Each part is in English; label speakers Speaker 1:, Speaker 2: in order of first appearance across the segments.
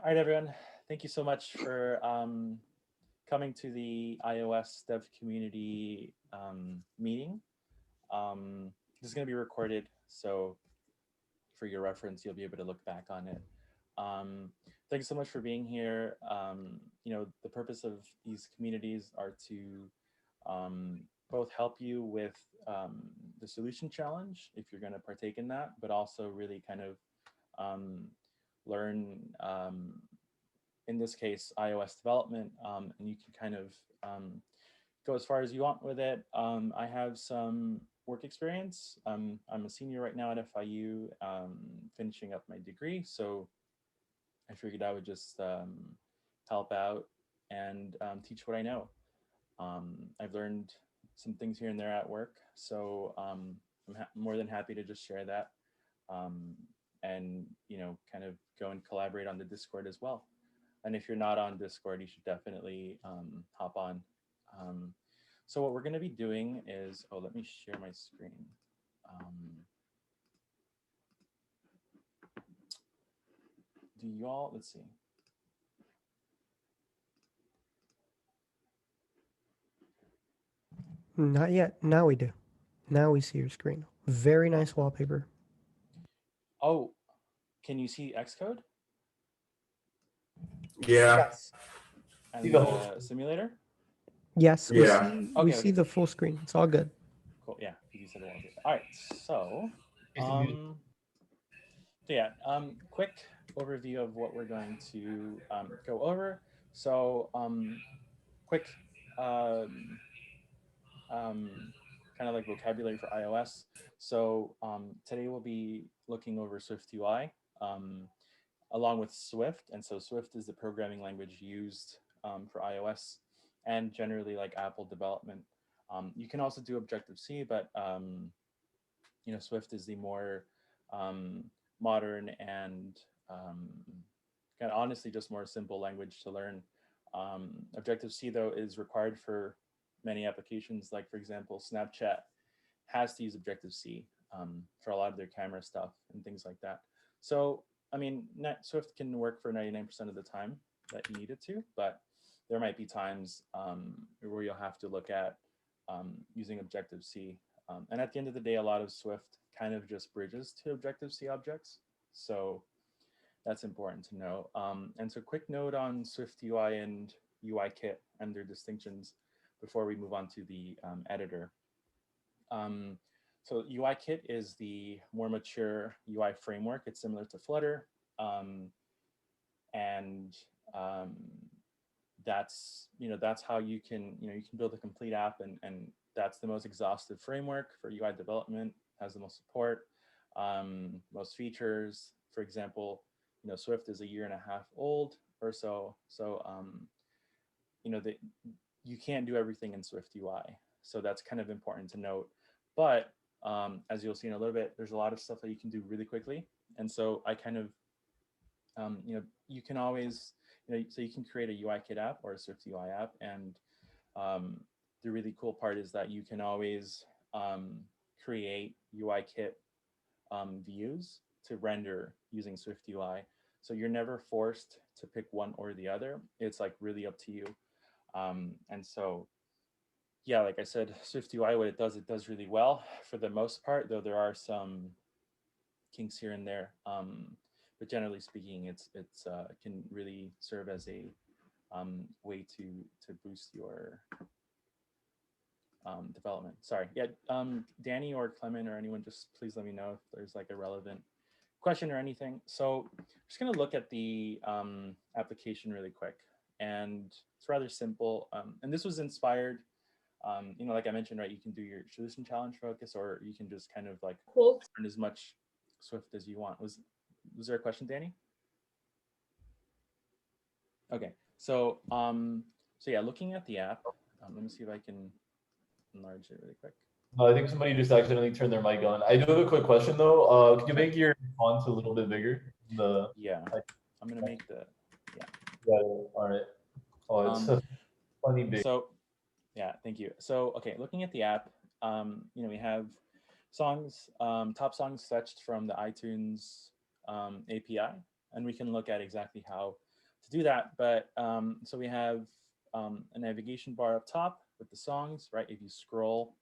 Speaker 1: All right, everyone. Thank you so much for coming to the iOS Dev Community meeting. This is going to be recorded, so for your reference, you'll be able to look back on it. Thanks so much for being here. The purpose of these communities are to both help you with the solution challenge, if you're going to partake in that, but also really kind of learn, in this case, iOS development, and you can kind of go as far as you want with it. I have some work experience. I'm a senior right now at FIU, finishing up my degree, so I figured I would just help out and teach what I know. I've learned some things here and there at work, so I'm more than happy to just share that, and kind of go and collaborate on the Discord as well. And if you're not on Discord, you should definitely hop on. So what we're going to be doing is, let me share my screen. Do you all, let's see.
Speaker 2: Not yet. Now we do. Now we see your screen. Very nice wallpaper.
Speaker 1: Oh, can you see Xcode?
Speaker 3: Yeah.
Speaker 2: Yes.
Speaker 1: And the simulator?
Speaker 2: Yes,
Speaker 3: Yeah.
Speaker 2: we see the full screen. It's all good.
Speaker 1: Cool. Yeah, you said the wallpaper. All right. So, quick overview of what we're going to go over. So, quick kind of like vocabulary for iOS. So today we'll be looking over SwiftUI along with Swift. And so Swift is the programming language used for iOS and generally like Apple development. You can also do Objective-C, but Swift is the more modern and kind of honestly just more simple language to learn. Objective-C though is required for many applications, like for example, Snapchat has to use Objective-C for a lot of their camera stuff and things like that. So, I mean, Swift can work for 99% of the time that you need it to, but there might be times where you'll have to look at using Objective-C. And at the end of the day, a lot of Swift kind of just bridges to Objective-C objects. So that's important to know. And so quick note on SwiftUI and UIKit and their distinctions before we move on to the editor. So UIKit is the more mature UI framework. It's similar to Flutter. That's how you can build a complete app, and that's the most exhaustive framework for UI development, has the most support, most features. For example, Swift is 1.5 years old or so. So you can't do everything in SwiftUI. So that's kind of important to note. But as you'll see in a little bit, there's a lot of stuff that you can do really quickly. And so I kind of, you can always, so you can create a UIKit app or a SwiftUI app. And the really cool part is that you can always create UIKit views to render using SwiftUI. So you're never forced to pick one or the other. It's like really up to you. And so, yeah, like I said, SwiftUI, what it does really well for the most part, though there are some kinks here and there. But generally speaking, it can really serve as a way to boost your development. Sorry, yeah, Danny or Clement or anyone, just please let me know if there's like a relevant question or anything. So I'm just gonna look at the application really quick, and it's rather simple. And this was inspired, like I mentioned, right? You can do your solution challenge focus, or you can just kind of like learn as much Swift as you want. Was there a question, Danny? Okay, so yeah, looking at the app, let me see if I can enlarge it really quick.
Speaker 4: No, I think somebody just accidentally turned their mic on. I do have a quick question though. Could you make your font a little bit bigger?
Speaker 1: Yeah, I'm gonna make the
Speaker 4: Yeah. All right. Oh, it's a funny big.
Speaker 1: So, yeah, thank you. So, okay, looking at the app, we have songs, top songs fetched from the iTunes API, and we can look at exactly how to do that. But so we have a navigation bar up top with the songs, right? If you scroll,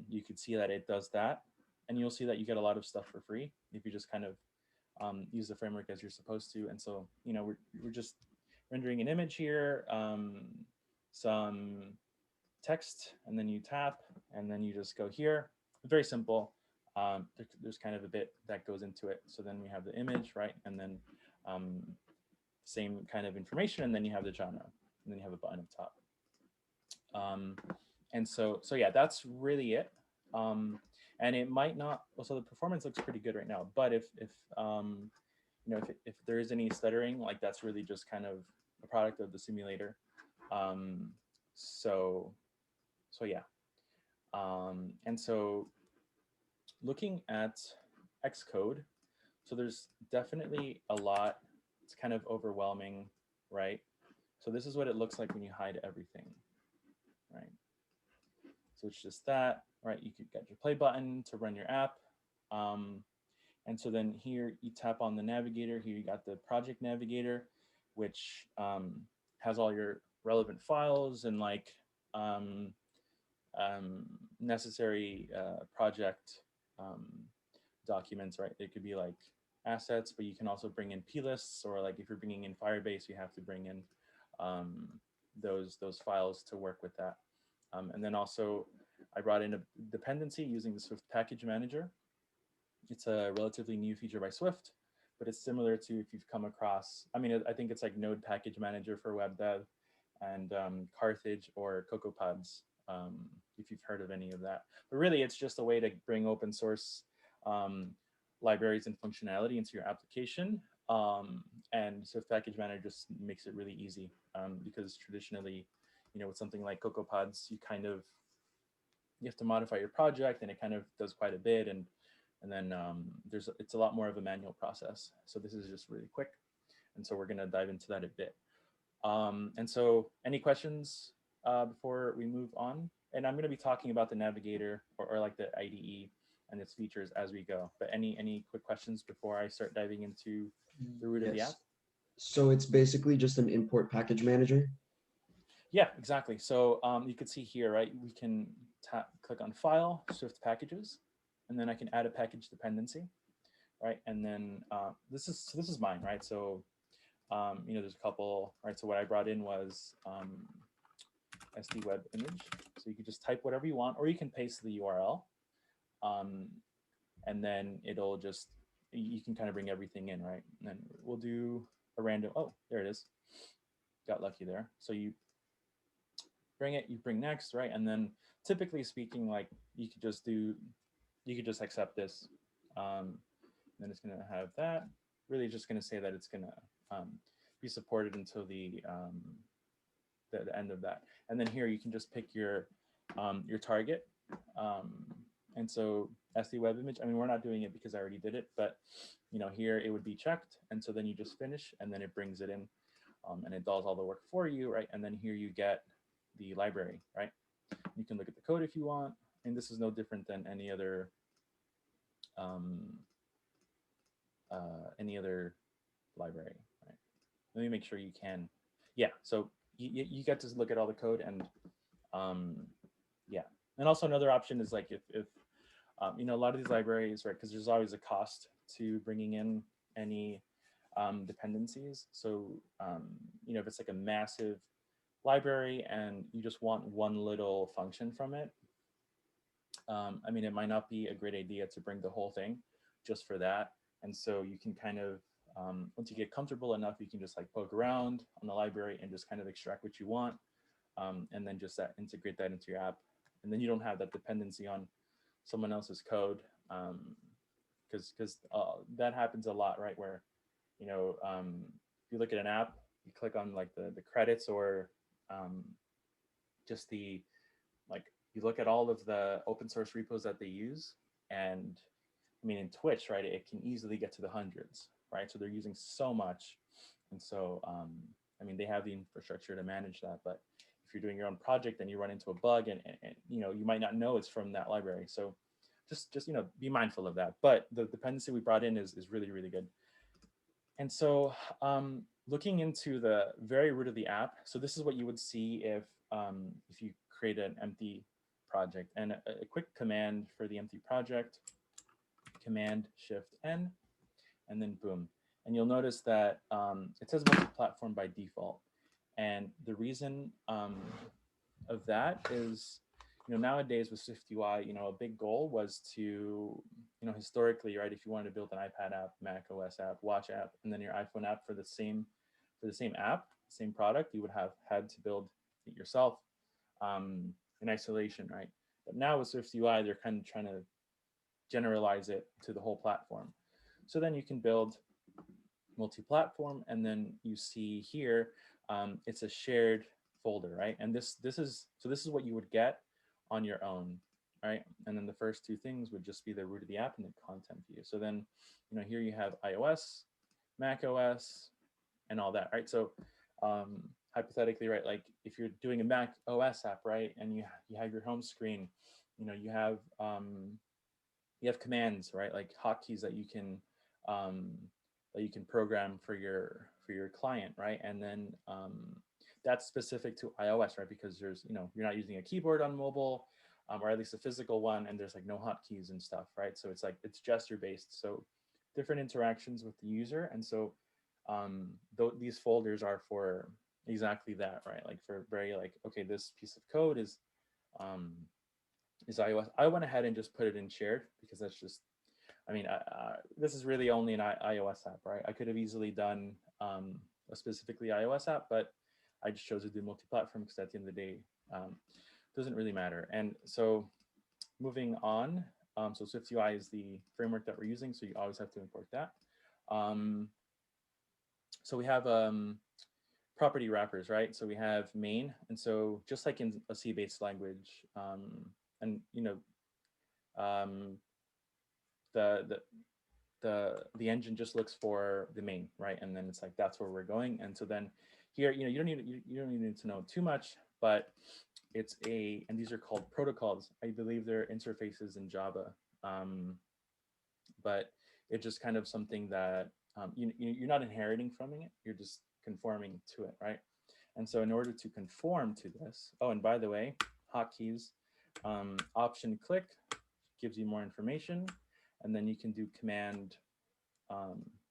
Speaker 1: you could see that it does that. And you'll see that you get a lot of stuff for free if you just kind of use the framework as you're supposed to. And so, we're just rendering an image here, some text, and then you tap, and then you just go here. Very simple. There's kind of a bit that goes into it. So then we have the image, right? And then same kind of information, and then you have the genre, and then you have a button up top. And so yeah, that's really it. And it might not. Well, so the performance looks pretty good right now. But if there is any stuttering, like that's really just kind of a product of the simulator. So yeah. And so looking at Xcode, so there's definitely a lot. It's kind of overwhelming, right? So this is what it looks like when you hide everything, right? So it's just that, right? You could get your play button to run your app. And so then here you tap on the navigator. Here you got the project navigator, which has all your relevant files and like necessary project documents, right? They could be like assets, but you can also bring in plists, or like if you're bringing in Firebase, you have to bring in those files to work with that. And then also I brought in a dependency using the Swift package manager. It's a relatively new feature by Swift, but it's similar to if you've come across, I mean, I think it's like Node package manager for web dev, and Carthage or CocoaPods, if you've heard of any of that. But really, it's just a way to bring open source libraries and functionality into your application. And Swift Package Manager just makes it really easy, because traditionally, with something like CocoaPods, you have to modify your project, and it kind of does quite a bit, and then it's a lot more of a manual process. So this is just really quick, and so we're going to dive into that a bit. And so any questions before we move on? And I'm going to be talking about the navigator or like the IDE and its features as we go. But any quick questions before I start diving into the root of the app?
Speaker 3: So it's basically just an import package manager?
Speaker 1: Yeah, exactly. So you can see here, right? We can click on File, Swift Packages, and then I can add a package dependency, right? And then this is mine, right? So there's a couple, right? So what I brought in was SD web image. So you can just type whatever you want, or you can paste the URL, and then it'll just, you can kind of bring everything in, right? And then we'll do a random, oh, there it is. Got lucky there. So you bring it, you bring next, right? And then typically speaking, like you could just accept this. Then it's gonna have that. Really just gonna say that it's gonna be supported until the end of that. And then here you can just pick your target. And so SD web image, I mean, we're not doing it because I already did it, but here it would be checked. And so then you just finish, and then it brings it in, and it does all the work for you, right? And then here you get the library, right? You can look at the code if you want. And this is no different than any other library, right? Let me make sure you can. Yeah, so you get to look at all the code, and yeah. And also another option is like if a lot of these libraries, right, because there's always a cost to bringing in any dependencies. So if it's like a massive library and you just want one little function from it, I mean, it might not be a great idea to bring the whole thing just for that. And so you can kind of, once you get comfortable enough, you can just like poke around on the library and just kind of extract what you want, and then just integrate that into your app. And then you don't have that dependency on someone else's code, because that happens a lot, right? Where, if you look at an app, you click on like the credits, or just the, like, you look at all of the open source repos that they use, and I mean, in Twitch, right, it can easily get to the hundreds, right? So they're using so much. And so, I mean, they have the infrastructure to manage that, but if you're doing your own project and you run into a bug, and you might not know it's from that library. So just be mindful of that. But the dependency we brought in is really, really good. And so looking into the very root of the app, so this is what you would see if you create an empty project. And a quick command for the empty project, Command Shift N, and then boom. And you'll notice that it says multi-platform by default. And the reason of that is, nowadays with SwiftUI, a big goal was to, historically, right, if you wanted to build an iPad app, Mac OS app, watch app, and then your iPhone app for the same app, same product, you would have had to build it yourself in isolation, right? But now with SwiftUI, they're kind of trying to generalize it to the whole platform. So then you can build multi-platform, and then you see here, it's a shared folder, right? And this is what you would get on your own, right? And then the first two things would just be the root of the app and the content view. So then, here you have iOS, Mac OS, and all that, right? So hypothetically, right, like if you're doing a Mac OS app, right, and you have your home screen, you have commands, right, like hotkeys that you can program for your client, right? And then that's specific to iOS, right? Because there's, you're not using a keyboard on mobile, or at least a physical one, and there's like no hotkeys and stuff, right? So it's like it's gesture based, so different interactions with the user. And so these folders are for exactly that, right? Like for very like, okay, this piece of code is iOS. I went ahead and just put it in shared because that's just, I mean, this is really only an iOS app, right? I could have easily done a specifically iOS app, but I just chose to do multi-platform because at the end of the day, it doesn't really matter. And so moving on, so SwiftUI is the framework that we're using, so you always have to import that. So we have property wrappers, right? So we have main, and so just like in a C-based language, and the engine just looks for the main, right? And then it's like that's where we're going. And so then here, you don't need to know too much, but it's and these are called protocols. I believe they're interfaces in Java, but it's just kind of something that you're not inheriting from it, you're just conforming to it, right? And so in order to conform to this, oh, and by the way, hotkeys, option click gives you more information, and then you can do command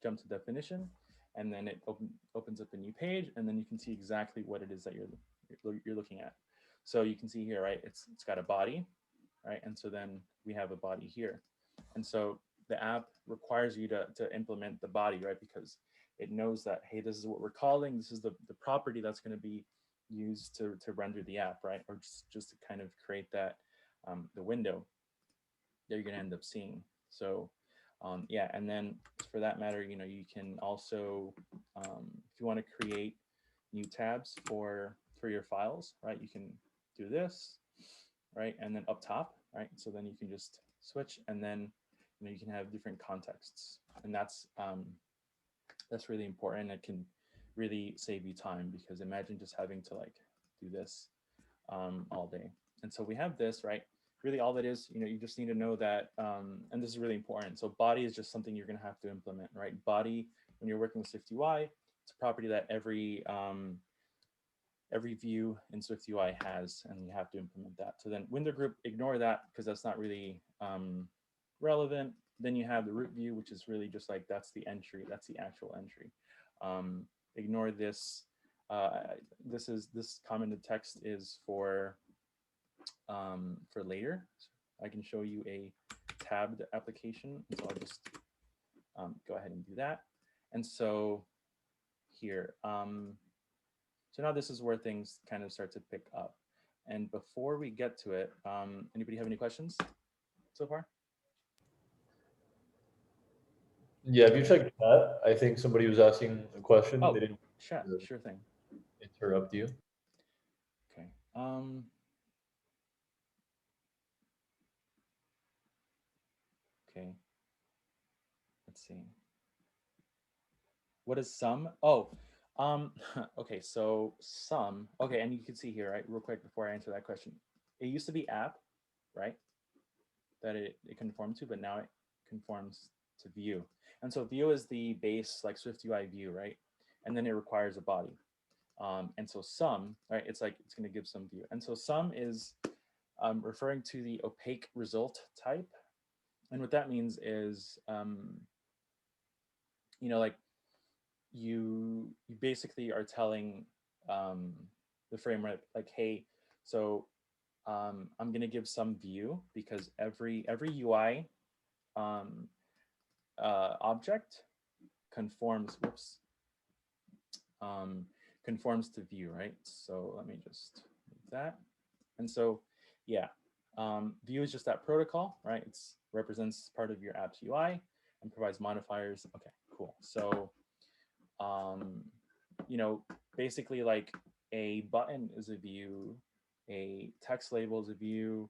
Speaker 1: jump to definition, and then it opens up a new page, and then you can see exactly what it is that you're looking at. So you can see here, right, it's got a body, right? And so then we have a body here. And so the app requires you to implement the body, right? Because it knows that, hey, this is what we're calling, this is the property that's going to be used to render the app, right? Or just to kind of create that, the window that you're going to end up seeing. So yeah, and then for that matter, you can also, if you want to create new tabs for your files, right, you can do this, right, and then up top, right, so then you can just switch, and then you can have different contexts, and that's really important. It can really save you time, because imagine just having to like do this all day. And so we have this, right? Really all that is, you just need to know that, and this is really important. So body is just something you're going to have to implement, right? Body, when you're working with SwiftUI, it's a property that every view in SwiftUI has, and you have to implement that. So then window group, ignore that because that's not really relevant. Then you have the root view, which is really just like, that's the entry, that's the actual entry. Ignore this. This commented text is for later. I can show you a tabbed application, so I'll just go ahead and do that. And so here, so now this is where things kind of start to pick up. And before we get to it, anybody have any questions so far?
Speaker 4: Yeah, if you check that, I think somebody was asking a question.
Speaker 1: Oh,
Speaker 4: They didn't
Speaker 1: sure thing.
Speaker 4: interrupt you.
Speaker 1: Okay. Okay. Let's see. What is sum? Oh, okay. So sum. Okay, and you can see here, right? Real quick before I answer that question, it used to be app, right? That it conformed to, but now it conforms to view. And so view is the base, like SwiftUI view, right? And then it requires a body. And so sum, right? It's like it's going to give some view. And so sum is referring to the opaque result type. And what that means is, you know, like you basically are telling the framework like, hey, so I'm going to give some view because every UI object conforms, conforms to view, right? So let me just move that. And so, yeah, view is just that protocol, right? It's represents part of your app's UI and provides modifiers. Okay, cool. So, you know, basically like a button is a view, a text label is a view,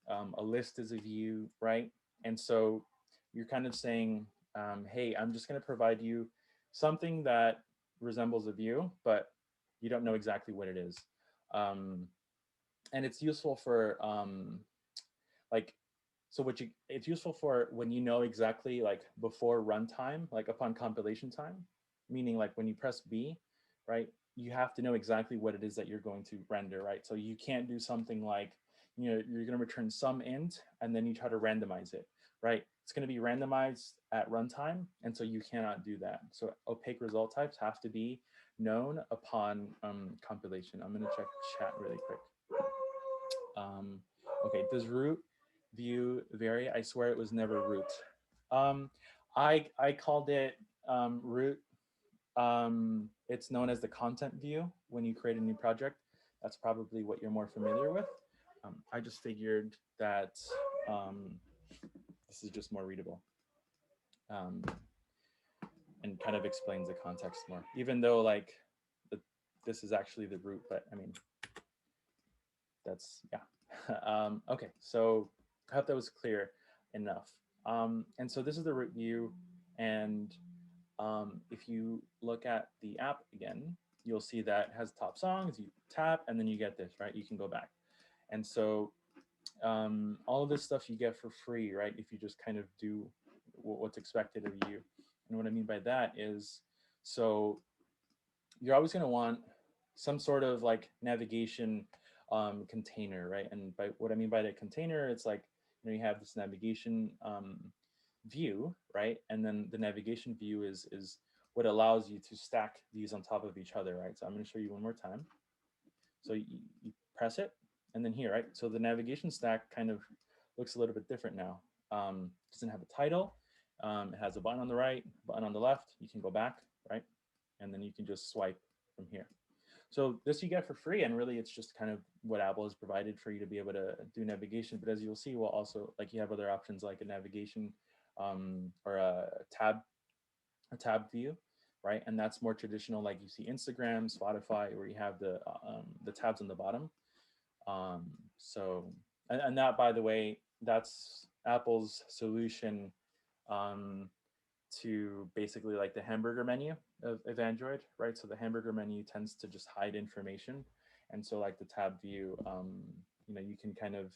Speaker 1: a list is a view, right? And so you're kind of saying, hey, I'm just going to provide you something that resembles a view, but you don't know exactly what it is. And it's useful for like, so it's useful for when you know exactly like before runtime, like upon compilation time, meaning like when you press B, right, you have to know exactly what it is that you're going to render, right? So you can't do something like, you know, you're going to return some int and then you try to randomize it, right? It's going to be randomized at runtime, and so you cannot do that. So opaque result types have to be known upon compilation. I'm going to check chat really quick. Okay, does root view vary? I swear it was never root. I called it root. It's known as the content view when you create a new project. That's probably what you're more familiar with. I just figured that this is just more readable and kind of explains the context more, even though like this is actually the root, but I mean, that's, yeah. Okay, so I hope that was clear enough. And so this is the root view. And if you look at the app again, you'll see that it has top songs, you tap, and then you get this, right? You can go back. And so all of this stuff you get for free, right? If you just kind of do what's expected of you. And what I mean by that is, so you're always going to want some sort of like navigation container, right? And by what I mean by that container, it's like, you know, you have this navigation view, right? And then the navigation view is what allows you to stack these on top of each other, right? So I'm going to show you one more time. So you press it, and then here, right? So the navigation stack kind of looks a little bit different now. Doesn't have a title. It has a button on the right, button on the left. You can go back, right? And then you can just swipe from here. So this you get for free, and really it's just kind of what Apple has provided for you to be able to do navigation. But as you'll see, we'll also, like, you have other options like a navigation or a tab view, right? And that's more traditional, like you see Instagram, Spotify, where you have the tabs on the bottom. So, and that, by the way, that's Apple's solution to basically like the hamburger menu of Android, right? So the hamburger menu tends to just hide information. And so like the tab view, you know, you can kind of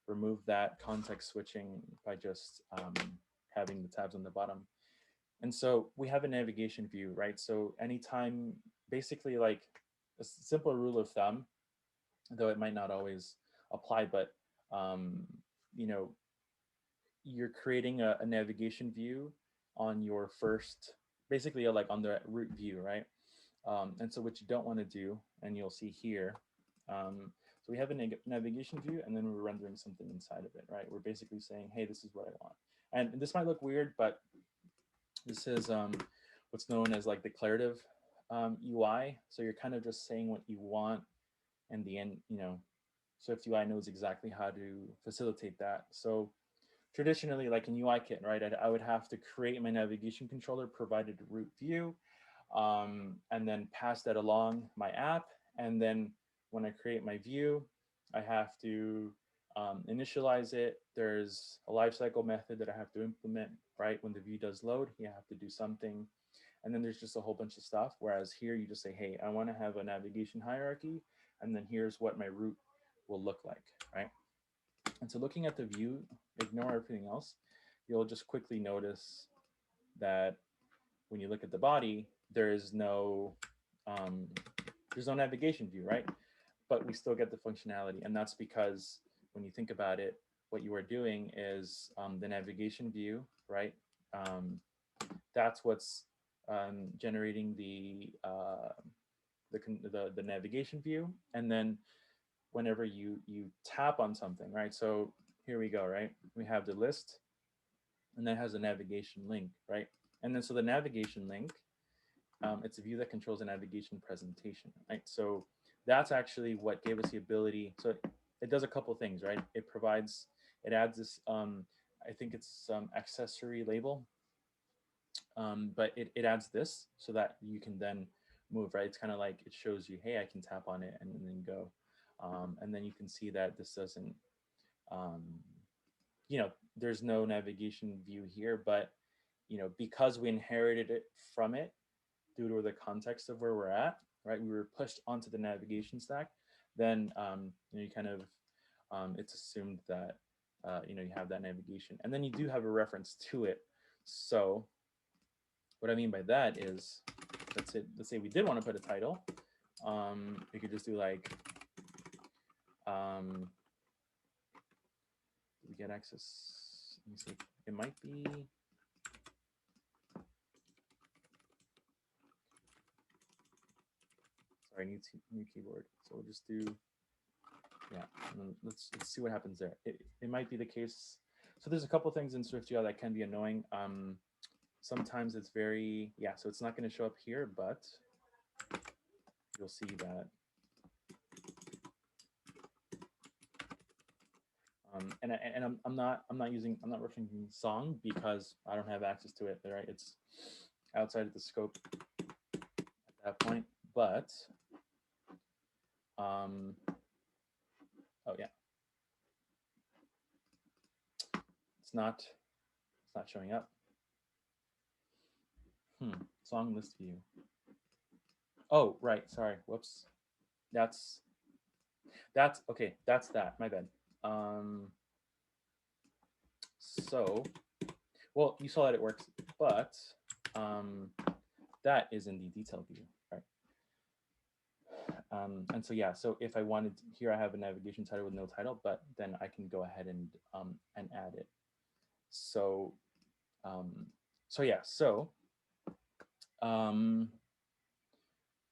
Speaker 1: remove that context switching by just having the tabs on the bottom. And so we have a navigation view, right? So anytime, basically like a simple rule of thumb, though it might not always apply, but you know, you're creating a navigation view on your first, basically like on the root view, right? And so what you don't want to do, and you'll see here, so we have a navigation view, and then we're rendering something inside of it, right? We're basically saying, hey, this is what I want. And this might look weird, but this is what's known as like declarative UI. So you're kind of just saying what you want, and the end, you know, SwiftUI knows exactly how to facilitate that. So traditionally, like in UIKit, right, I would have to create my navigation controller provided a root view, and then pass that along my app. And then when I create my view, I have to initialize it. There's a lifecycle method that I have to implement, right? When the view does load, you have to do something. And then there's just a whole bunch of stuff. Whereas here you just say, hey, I want to have a navigation hierarchy, and then here's what my root will look like, right? And so looking at the view, ignore everything else, you'll just quickly notice that when you look at the body, there's no navigation view, right? But we still get the functionality, and that's because when you think about it, what you are doing is the navigation view, right? That's what's generating the navigation view, and then whenever you tap on something, right? So here we go, right? We have the list, and that has a navigation link, right? And then so the navigation link, it's a view that controls the navigation presentation, right? So that's actually what gave us the ability. So it does a couple things, right? It adds this, I think it's accessory label, but it adds this so that you can then move, right? It's kind of like it shows you, hey, I can tap on it and then go. And then you can see that this doesn't, there's no navigation view here, but, because we inherited it from it due to the context of where we're at, right? We were pushed onto the navigation stack, then, you kind of, it's assumed that, you have that navigation, and then you do have a reference to it. So what I mean by that is, let's say we did want to put a title. We could just do like, we get access. Let me see. It might be. Sorry, new keyboard. So we'll just do. Yeah, let's see what happens there. It might be the case. So there's a couple things in SwiftUI that can be annoying. Sometimes it's very, so it's not going to show up here, but you'll see that. And I'm not working Song because I don't have access to it, right? It's outside of the scope at that point. But oh yeah, it's not showing up. Song list view. Oh right, sorry. Whoops. That's okay. That's that. My bad. So, well, you saw that it works, but that is in the detail view, right? And so yeah, so if I wanted here, I have a navigation title with no title, but then I can go ahead and add it. So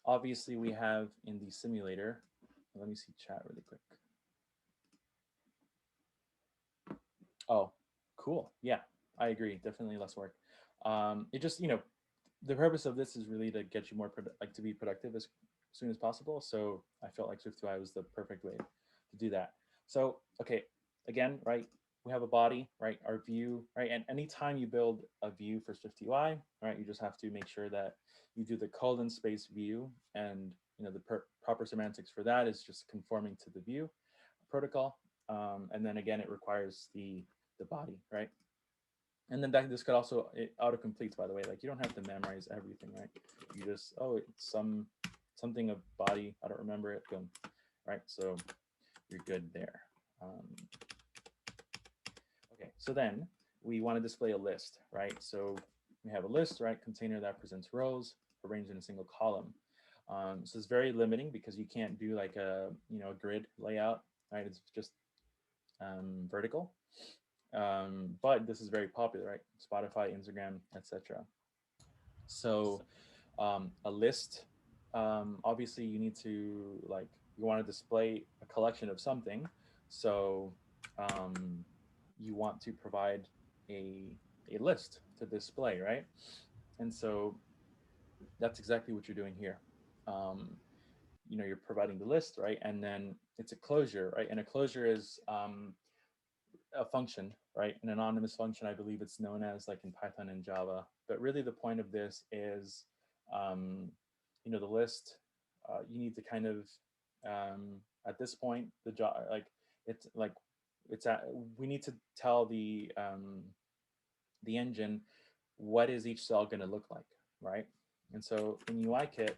Speaker 1: obviously we have in the simulator. Let me see chat really quick. Oh, cool. Yeah, I agree. Definitely less work. It just, the purpose of this is really to get you more to be productive as soon as possible. So I felt like SwiftUI was the perfect way to do that. So, okay, again, right, we have a body, right, our view, right, and anytime you build a view for SwiftUI, right, you just have to make sure that you do the colon space view, and the proper semantics for that is just conforming to the view protocol, and then again, it requires the body, right? And then this could also, it auto-completes, by the way. Like, you don't have to memorize everything, right? You just, oh, it's something of body, I don't remember it, boom, right? So you're good there. Okay, so then we want to display a list, right? So we have a list, right? Container that presents rows arranged in a single column. So it's very limiting because you can't do like a grid layout, right? It's just vertical. But this is very popular, right? Spotify, Instagram, etc. So a list, obviously you need to you want to display a collection of something. So you want to provide a list to display, right? And so that's exactly what you're doing here. You're providing the list, right? And then it's a closure, right? And a closure is a function, right? An anonymous function, I believe it's known as, like in Python and Java. But really the point of this is, the list, you need to kind of, at this point, the job, we need to tell the engine what is each cell going to look like, right? And so in UIKit,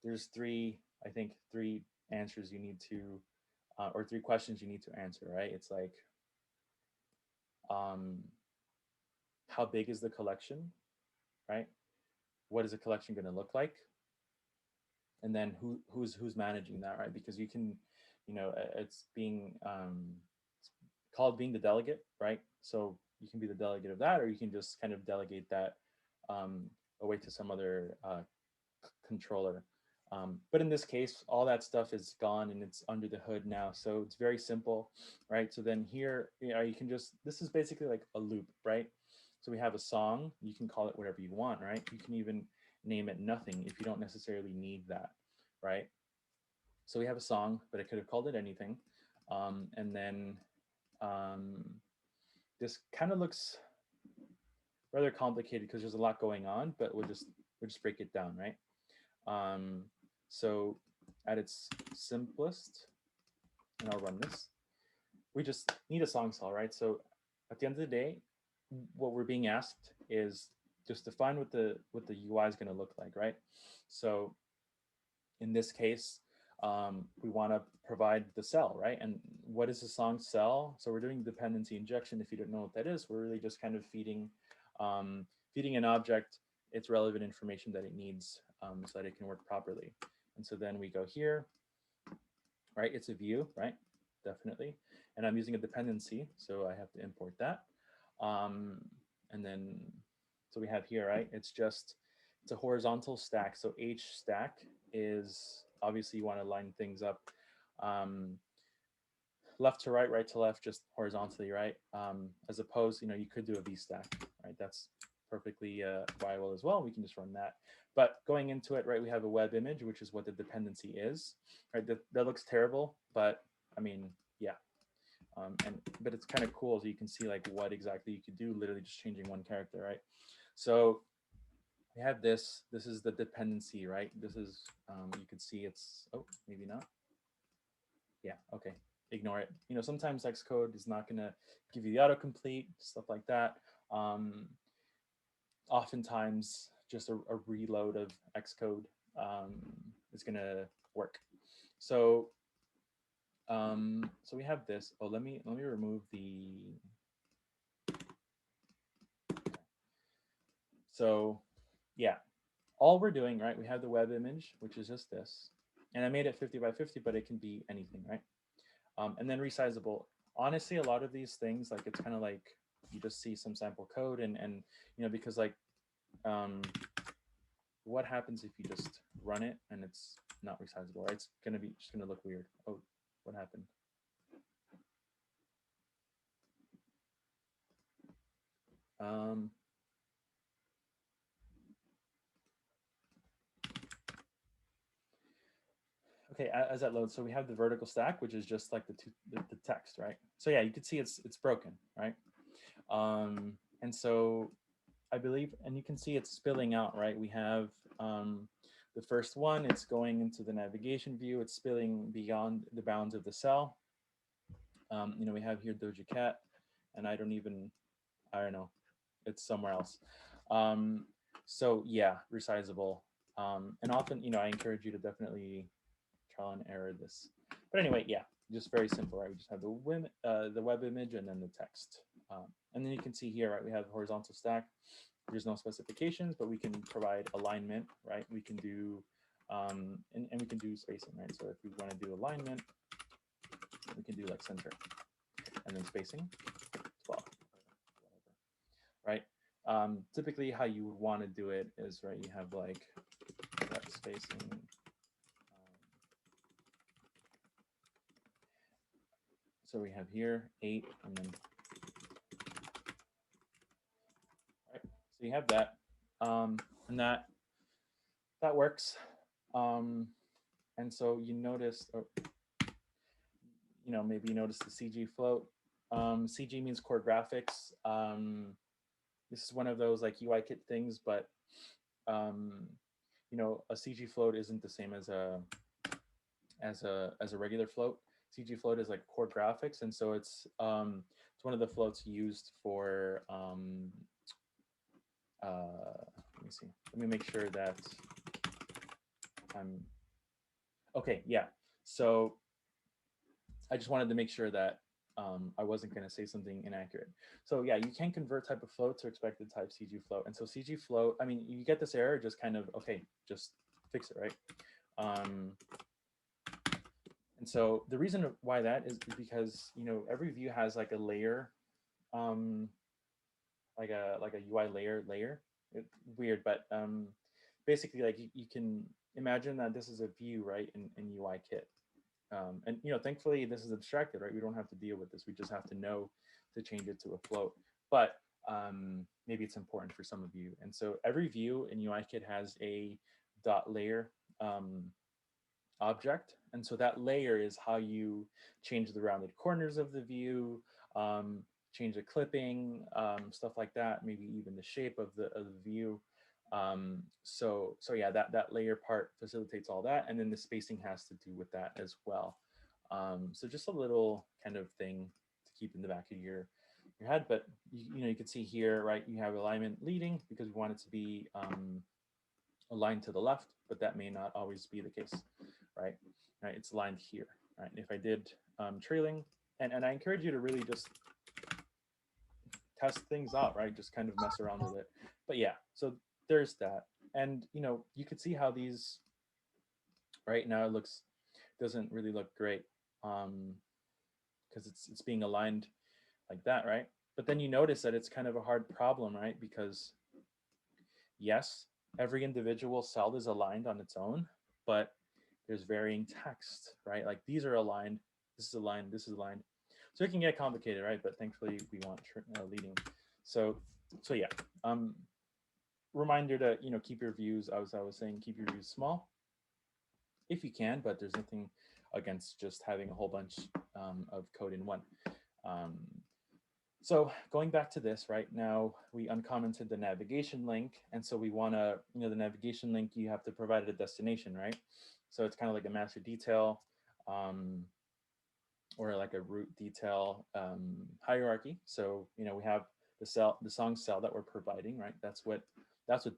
Speaker 1: there's three answers you need to, or three questions you need to answer, right? It's like, how big is the collection, right? What is the collection going to look like? And then who's managing that, right? Because you can, it's being it's called being the delegate, right? So you can be the delegate of that, or you can just kind of delegate that away to some other controller. But in this case, all that stuff is gone and it's under the hood now. So it's very simple, right? So then here, you can just, this is basically like a loop, right? So we have a song, you can call it whatever you want, right? You can even name it nothing if you don't necessarily need that, right? So we have a song, but I could have called it anything. And then this kind of looks rather complicated because there's a lot going on, but we'll just break it down, right? So at its simplest, and I'll run this, we just need a song cell, right? So at the end of the day, what we're being asked is just define what the UI is going to look like, right? So in this case, we want to provide the cell, right? And what is the song cell? So we're doing dependency injection. If you don't know what that is, we're really just kind of feeding an object its relevant information that it needs so that it can work properly. And so then we go here, right? It's a view, right? Definitely. And I'm using a dependency, so I have to import that. And then, so we have here, right? It's a horizontal stack. So H stack is, obviously you want to line things up left to right, right to left, just horizontally, right? As opposed, you could do a V stack, right? That's perfectly viable as well. We can just run that. But going into it, right, we have a web image, which is what the dependency is, right? That looks terrible, but I mean, yeah. But it's kind of cool, so you can see like what exactly you could do, literally just changing one character, right? So we have this. This is the dependency, right? This is, you can see it's, oh, maybe not. Yeah, okay, ignore it. Sometimes Xcode is not gonna give you the autocomplete, stuff like that. Oftentimes, just a reload of Xcode is gonna work. So, so we have this. Oh, let me remove the. So, yeah, all we're doing, right? We have the web image, which is just this, and I made it 50 by 50, but it can be anything, right? And then resizable. Honestly, a lot of these things, like it's kind of like you just see some sample code, and because like, what happens if you just run it and it's not resizable, right? It's gonna be just gonna look weird. Oh, what happened? Okay, as that loads, so we have the vertical stack, which is just like the text, right? So yeah, you can see it's broken, right? And so I believe, and you can see it's spilling out, right? We have the first one, it's going into the navigation view, it's spilling beyond the bounds of the cell. We have here Doja Cat, and I don't know, it's somewhere else. So yeah, resizable. And often, I encourage you to definitely trial and error this. But anyway, yeah, just very simple, right? We just have the web image and then the text. And then you can see here, right, we have horizontal stack. There's no specifications, but we can provide alignment, right? We can do, and we can do spacing, right? So if we want to do alignment, we can do like center and then spacing, 12, whatever, right? Typically how you would want to do it is, right, you have like that spacing. So we have here 8, and then, right? So you have that, and that works. And so you notice, or, maybe you notice the CG float. CG means core graphics. This is one of those like UI kit things, but a CG float isn't the same as a regular float. CG float is like core graphics, and so it's one of the floats used for let me see. Let me make sure that I'm okay. Yeah. So I just wanted to make sure that I wasn't going to say something inaccurate. So yeah, you can convert type of float to expected type CG float. And so CG float, I mean, you get this error, just kind of, okay, just fix it, right? And so the reason why that is because, you know, every view has like a layer, like a UI layer. It's weird, but basically like you can imagine that this is a view, right, in UI kit. And you know, thankfully this is abstracted, right? We don't have to deal with this. We just have to know to change it to a float. But maybe it's important for some of you. And so every view in UIKit has a dot layer object. And so that layer is how you change the rounded corners of the view, change the clipping, stuff like that, maybe even the shape of the view. So yeah, that layer part facilitates all that. And then the spacing has to do with that as well. So just a little kind of thing to keep in the back of your head. But you know, you can see here, right, you have alignment leading because we want it to be aligned to the left, but that may not always be the case, right? Right, it's aligned here, right? And if I did trailing, and I encourage you to really just test things out, right? Just kind of mess around with it. But yeah, so there's that. And you know, you could see how these right now it doesn't really look great because it's being aligned like that, right? But then you notice that it's kind of a hard problem, right? Because yes, every individual cell is aligned on its own, but there's varying text, right? Like these are aligned, this is aligned, this is aligned. So it can get complicated, right? But thankfully we want leading. So yeah, reminder to, you know, keep your views, as I was saying, keep your views small if you can, but there's nothing against just having a whole bunch of code in one. So going back to this, right now we uncommented the navigation link. And so we want to, you know, the navigation link, you have to provide a destination, right? So it's kind of like a master detail or like a root detail hierarchy. So, you know, we have the song cell that we're providing, right? That's what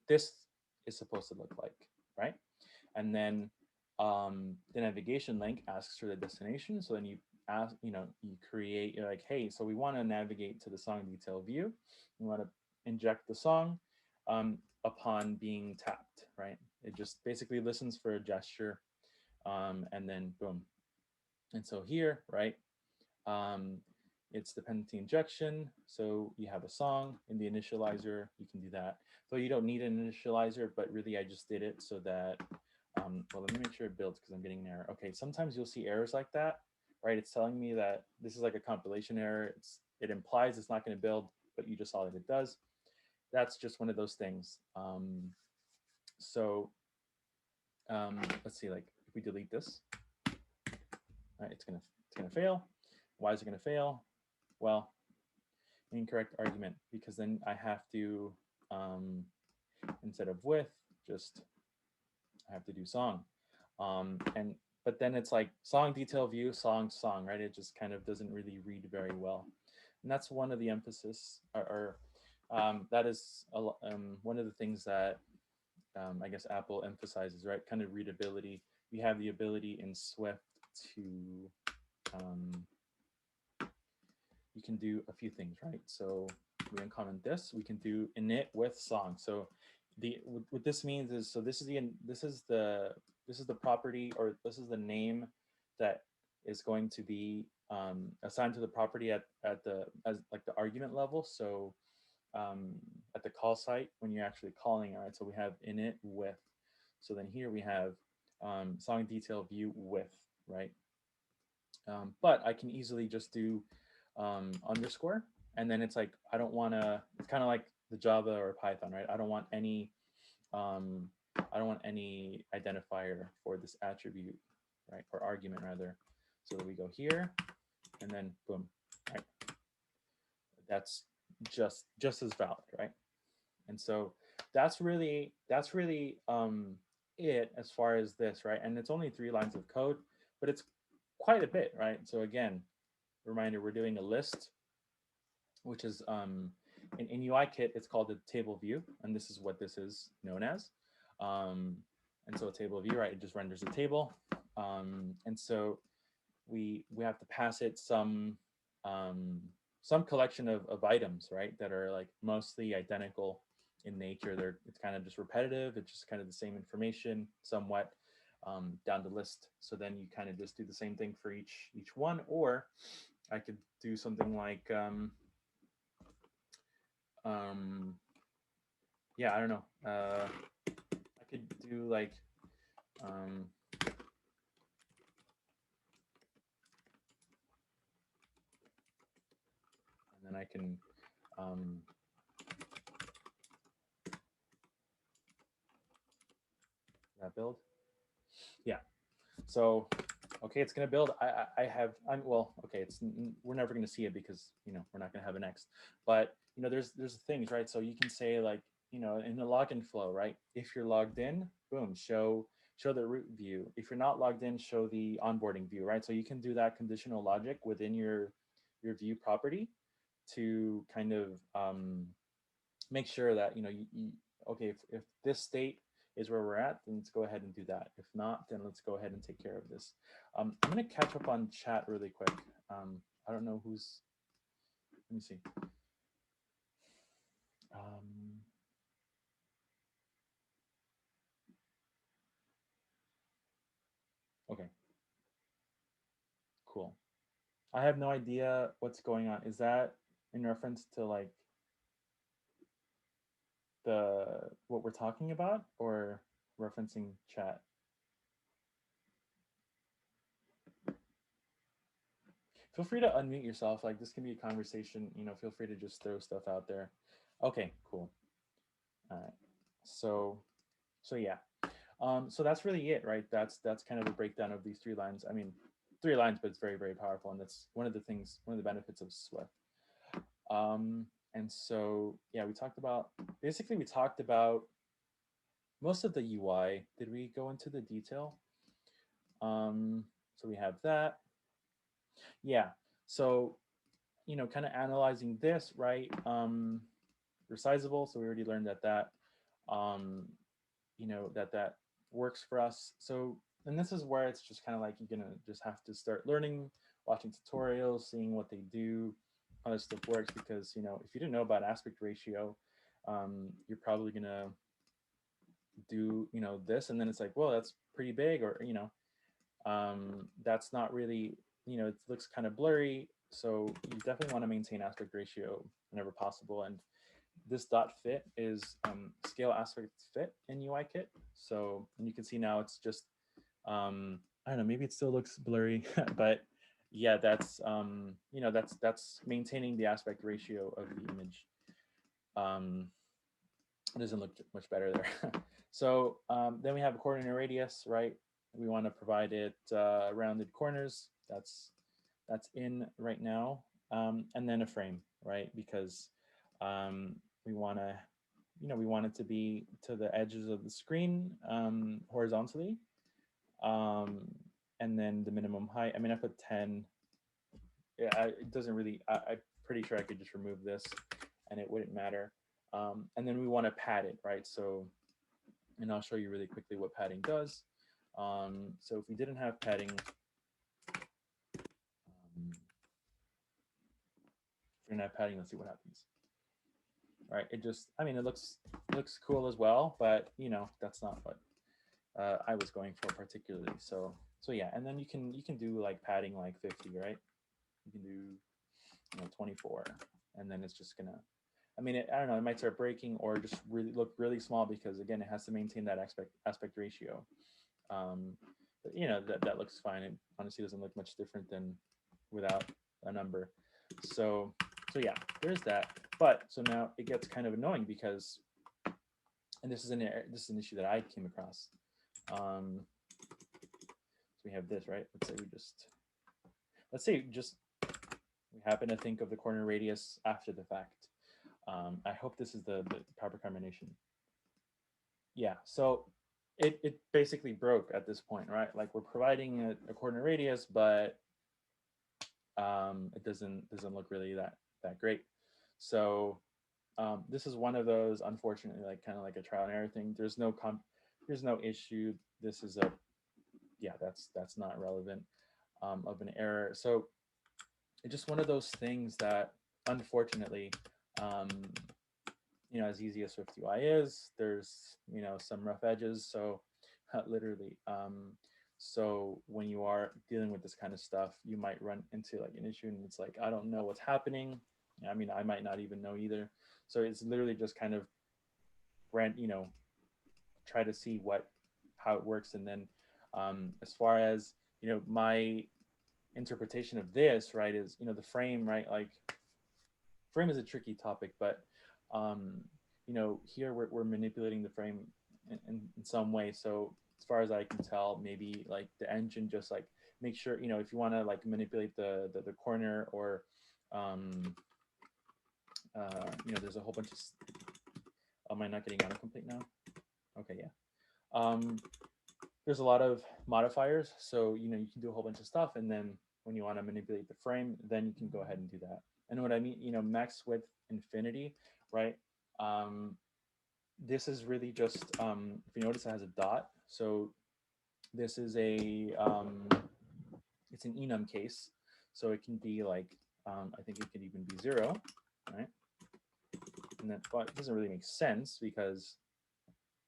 Speaker 1: this is supposed to look like, right? And then the navigation link asks for the destination. So then you ask, you know, you create, you're like, hey, so we want to navigate to the song detail view. We want to inject the song upon being tapped, right? It just basically listens for a gesture and then boom. And so here, right, it's dependency injection. So you have a song in the initializer, you can do that. So you don't need an initializer, but really I just did it so that, well, let me make sure it builds because I'm getting an error. Okay, sometimes you'll see errors like that, right? It's telling me that this is like a compilation error. It implies it's not going to build, but you just saw that it does. That's just one of those things. Let's see, like if we delete this, right, it's gonna fail. Why is it gonna fail? Well, incorrect argument, because then I have to instead of with, just I have to do song. But then it's like song detail view, song, right? It just kind of doesn't really read very well. And that's one of the emphasis, or that is one of the things that I guess Apple emphasizes, right? Kind of readability. We have the ability in Swift to, you can do a few things, right? So we uncomment this, we can do init with song. So what this means is, so this is the property, or this is the name that is going to be assigned to the property as the argument level. So at the call site when you're actually calling, all right? So we have init with. So then here we have song detail view with, right? But I can easily just do underscore, and then it's like I don't want to. It's kind of like the Java or Python, right? I don't want any identifier for this attribute, right? Or argument rather. So that we go here, and then boom, right? That's just as valid, right? And so that's really it as far as this, right? And it's only 3 lines of code, but it's quite a bit, right? So again, reminder, we're doing a list, which is in UIKit, it's called the table view, and this is what this is known as. And so a table view, right? It just renders a table, and so we have to pass it some some collection of items, right, that are like mostly identical in nature. It's kind of just repetitive. It's just kind of the same information somewhat down the list. So then you kind of just do the same thing for each one, or I could do something like yeah, I don't know. I could do like and then I can that build. Yeah. So okay, it's gonna build. Well, okay, we're never gonna see it because we're not gonna have an X. But there's things, right? So you can say like in the login flow, right? If you're logged in, boom, show the root view. If you're not logged in, show the onboarding view, right? So you can do that conditional logic within your view property to kind of make sure that okay, if this state is where we're at, then let's go ahead and do that. If not, then let's go ahead and take care of this. I'm going to catch up on chat really quick. I don't know who's, let me see. Okay, cool. I have no idea what's going on. Is that in reference to like what we're talking about, or referencing chat? Feel free to unmute yourself. Like this can be a conversation, feel free to just throw stuff out there. Okay, cool. All right. So yeah. So that's really it, right? That's kind of a breakdown of these 3 lines. I mean, 3 lines, but it's very, very powerful. And that's one of the benefits of Swift. And so, yeah, we talked about most of the UI. Did we go into the detail? So we have that. Yeah. So, kind of analyzing this, right? Resizable. So we already learned that that works for us. So, and this is where it's just kind of like you're gonna just have to start learning, watching tutorials, seeing what they do, how this stuff works. Because if you didn't know about aspect ratio, you're probably gonna do this, and then it's like, well, that's pretty big, or that's not really, it looks kind of blurry. So you definitely want to maintain aspect ratio whenever possible. And this dot fit is scale aspect fit in UIKit. So, and you can see now it's just, I don't know, maybe it still looks blurry, but yeah, that's, that's maintaining the aspect ratio of the image. It doesn't look much better there. So then we have a coordinate radius, right? We want to provide it rounded corners. That's in right now. And then a frame, right? Because we want to, we want it to be to the edges of the screen horizontally. And then the minimum height, I mean, I put 10. Yeah, it doesn't really, I'm pretty sure I could just remove this and it wouldn't matter. And then we want to pad it, right? So, and I'll show you really quickly what padding does. So if we didn't have padding, if we didn't have padding, let's see what happens. All right, it just, I mean, it looks cool as well, but that's not what I was going for particularly. So yeah, and then you can do like padding like 50, right? You can do 24, and then it's just gonna, I mean, I don't know, it might start breaking or just really look really small because again, it has to maintain that aspect ratio. But that looks fine. It honestly doesn't look much different than without a number. So yeah, there's that. But so now it gets kind of annoying because, and this is an issue that I came across. So we have this, right? Let's say we happen to think of the corner radius after the fact. I hope this is the proper combination. Yeah, so it basically broke at this point, right? Like we're providing a corner radius, but it doesn't look really that great. So this is one of those, unfortunately, like kind of like a trial and error thing. There's no issue. This is that's not relevant of an error. So it's just one of those things that, unfortunately, as easy as SwiftUI is, there's some rough edges. So literally, so when you are dealing with this kind of stuff, you might run into like an issue, and it's like, I don't know what's happening. I mean, I might not even know either. So it's literally just kind of try to see how it works, and then as far as my interpretation of this, right, is the frame, right, like frame is a tricky topic, but here we're manipulating the frame in some way. So as far as I can tell, maybe like the engine just like make sure, if you want to like manipulate the corner, or there's a whole bunch of am I not getting autocomplete now? Okay, yeah. There's a lot of modifiers, so you can do a whole bunch of stuff, and then when you want to manipulate the frame, then you can go ahead and do that. And what I mean, max width infinity, right? This is really just, if you notice, it has a dot. So this is it's an enum case, so it can be like, I think it could even be 0, right? And then, but it doesn't really make sense, because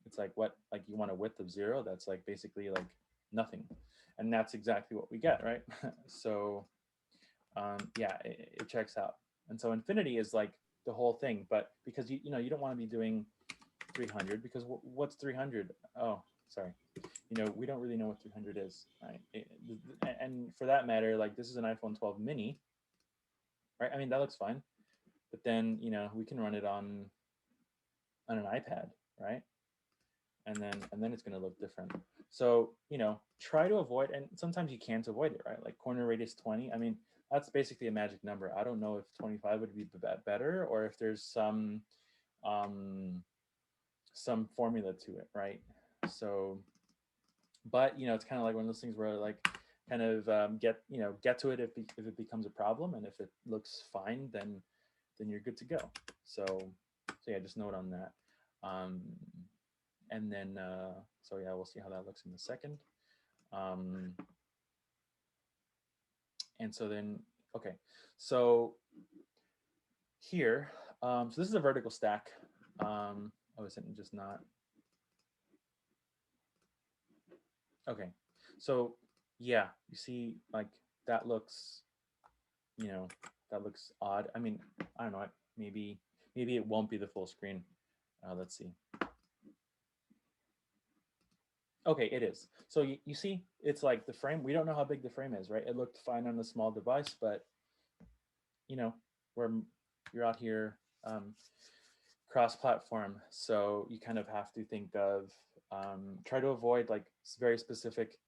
Speaker 1: it's like, what, like you want a width of 0? That's like basically like nothing, and that's exactly what we get, right? So yeah, it checks out. And so infinity is like the whole thing, but because you don't want to be doing 300, because what's 300? Oh, sorry, we don't really know what 300 is, right? And for that matter, like this is an iPhone 12 mini, right? I mean, that looks fine, but then we can run it on an iPad, right? And then it's going to look different. So try to avoid, and sometimes you can't avoid it, right? Like corner radius 20. I mean, that's basically a magic number. I don't know if 25 would be better, or if there's some formula to it, right? So, but it's kind of like one of those things where like kind of get to it if it becomes a problem, and if it looks fine, then you're good to go. So yeah, just note on that. And then so yeah, we'll see how that looks in a second. And so then, okay, so here, so this is a vertical stack. Oh, is it just not? Okay, so yeah, you see, like that looks, that looks odd. I mean, I don't know, maybe it won't be the full screen. Let's see. Okay, it is. So you see, it's like the frame, we don't know how big the frame is, right? It looked fine on a small device, but where you're out here cross-platform, so you kind of have to think of try to avoid like very specific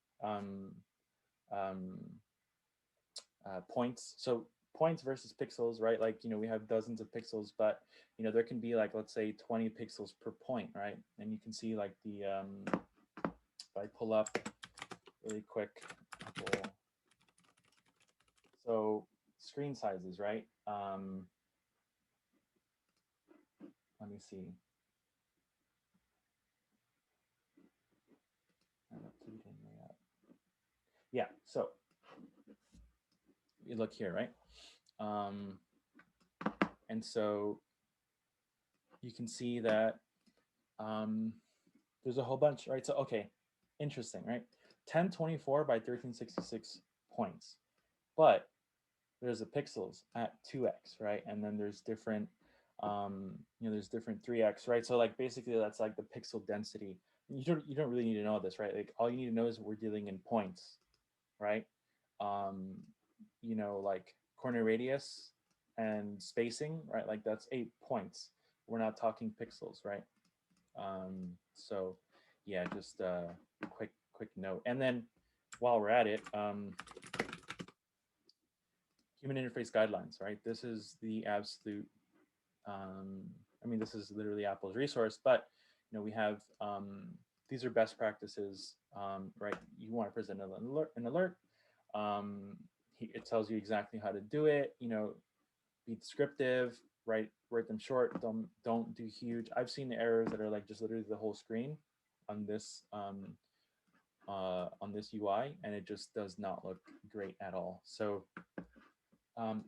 Speaker 1: points. So points versus pixels, right? Like we have dozens of pixels, but there can be like, let's say 20 pixels per point, right? And you can see like the if I pull up really quick, so screen sizes, right? Let me see. Yeah, so you look here, right? And so you can see that there's a whole bunch, right? So, okay, interesting, right? 1024 by 1366 points, but there's the pixels at 2x, right? And then there's different, there's different 3x, right? So like basically that's like the pixel density. You don't really need to know this, right? Like all you need to know is we're dealing in points, right? Like corner radius and spacing, right? Like that's 8 points. We're not talking pixels, right? So yeah, just a quick note. And then while we're at it, human interface guidelines, right? This is the absolute, I mean, this is literally Apple's resource, but we have, these are best practices, right? You want to present an alert. It tells you exactly how to do it, be descriptive, write them short, don't do huge. I've seen the errors that are like just literally the whole screen on this UI, and it just does not look great at all. So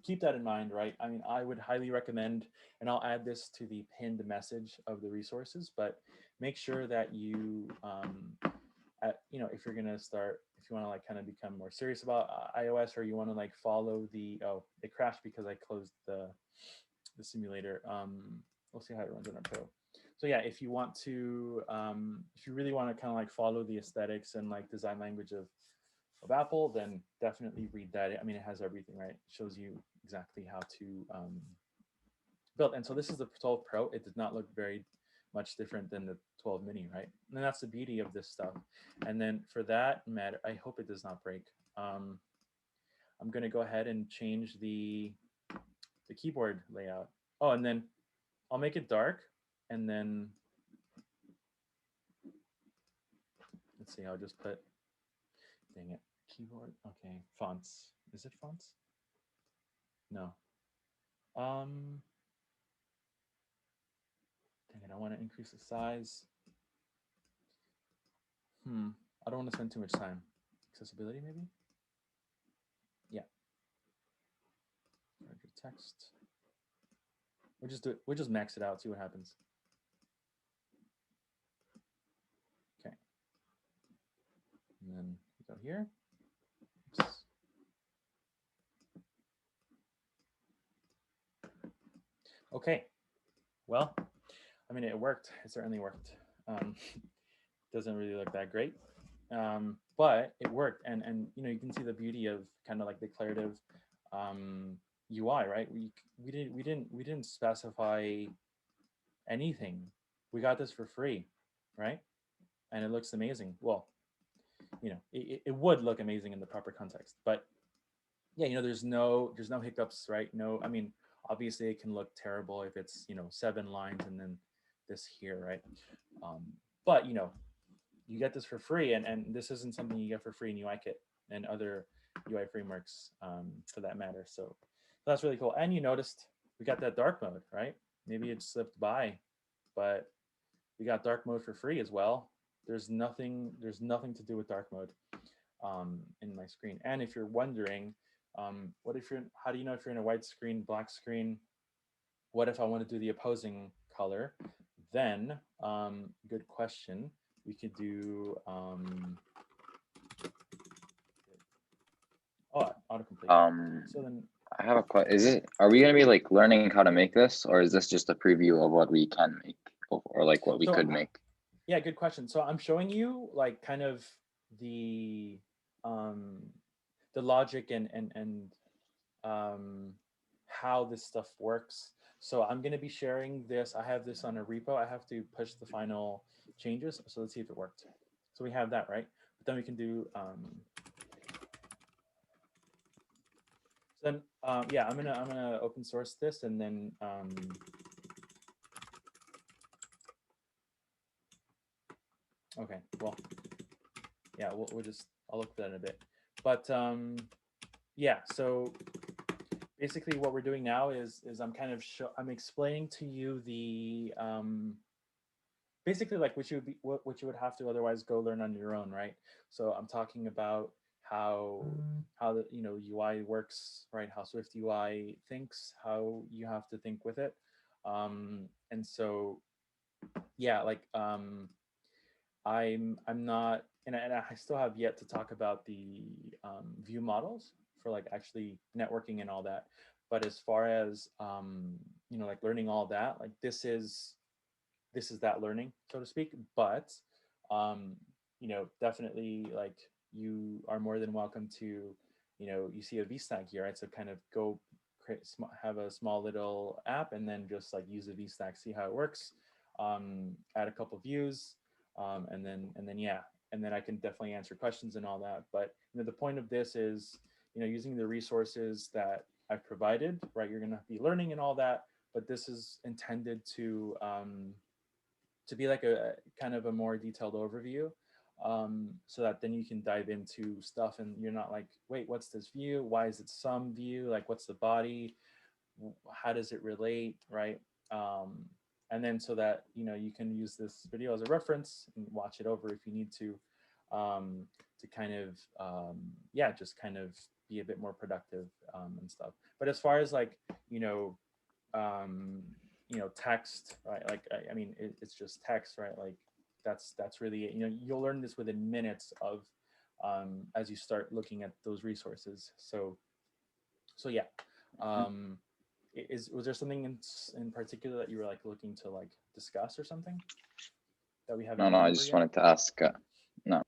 Speaker 1: keep that in mind, right? I mean, I would highly recommend, and I'll add this to the pinned message of the resources, but make sure that you, if you're gonna start, if you want to like kind of become more serious about iOS, or you want to like follow the, oh, it crashed because I closed the simulator. We'll see how it runs on our Pro. So yeah, if you want to, if you really want to kind of like follow the aesthetics and like design language of Apple, then definitely read that. I mean, it has everything, right? It shows you exactly how to build. And so this is the 12 Pro. It does not look very much different than the 12 mini, right? And that's the beauty of this stuff. And then for that matter, I hope it does not break. I'm going to go ahead and change the keyboard layout. Oh, and then I'll make it dark, and then let's see, I'll just put, dang it, keyboard. Okay, fonts. Is it fonts? No. Dang it, I want to increase the size. I don't want to spend too much time. Accessibility, maybe? Yeah. Larger text. We'll just do it. We'll just max it out, see what happens. Okay. And then we go here. Oops. Okay. Well, I mean, it worked. It certainly worked. Doesn't really look that great, but it worked. And you can see the beauty of kind of like declarative UI, right? We didn't specify anything. We got this for free, right? And it looks amazing. Well, it would look amazing in the proper context, but yeah, there's no hiccups, right? No, I mean, obviously it can look terrible if it's 7 lines and then this here, right? But you get this for free, and this isn't something you get for free in UIKit and other UI frameworks for that matter. So that's really cool. And you noticed we got that dark mode, right? Maybe it slipped by, but we got dark mode for free as well. There's nothing to do with dark mode in my screen. And if you're wondering, how do you know if you're in a white screen, black screen? What if I want to do the opposing color? Then, good question. We could do autocomplete. So then
Speaker 5: I have a question. Are we going to be like learning how to make this, or is this just a preview of what we can make, or like what we could make?
Speaker 1: Yeah, good question. So I'm showing you like kind of the logic and how this stuff works. So I'm going to be sharing this. I have this on a repo. I have to push the final changes. So let's see if it worked. So we have that, right? But then we can do then yeah, I'm gonna open source this, and then okay, well, yeah, I'll look at that in a bit. But yeah, so basically what we're doing now is I'm kind of I'm explaining to you the basically like what you would have to otherwise go learn on your own, right? So I'm talking about how the UI works, right? How SwiftUI thinks, how you have to think with it, and so yeah, like I'm not, and I still have yet to talk about the view models for like actually networking and all that. But as far as like learning all that, like this is that learning, so to speak. But definitely like you are more than welcome to, you see a VStack here, right? So kind of go have a small little app and then just like use a VStack, see how it works, add a couple views, and then yeah, and then I can definitely answer questions and all that. But the point of this is using the resources that I've provided, right? You're going to be learning and all that, but this is intended to be like a kind of a more detailed overview, so that then you can dive into stuff and you're not like, wait, what's this view? Why is it some view? Like, what's the body? How does it relate, right? And then so that you can use this video as a reference and watch it over if you need to kind of yeah, just kind of be a bit more productive and stuff. But as far as like, text, right? Like, I mean, it's just text, right? Like that's really it. You'll learn this within minutes of as you start looking at those resources. So yeah. Was there something in particular that you were like looking to like discuss or something that we haven't
Speaker 5: No,
Speaker 1: gone
Speaker 5: I
Speaker 1: over
Speaker 5: just
Speaker 1: yet?
Speaker 5: wanted to ask. No,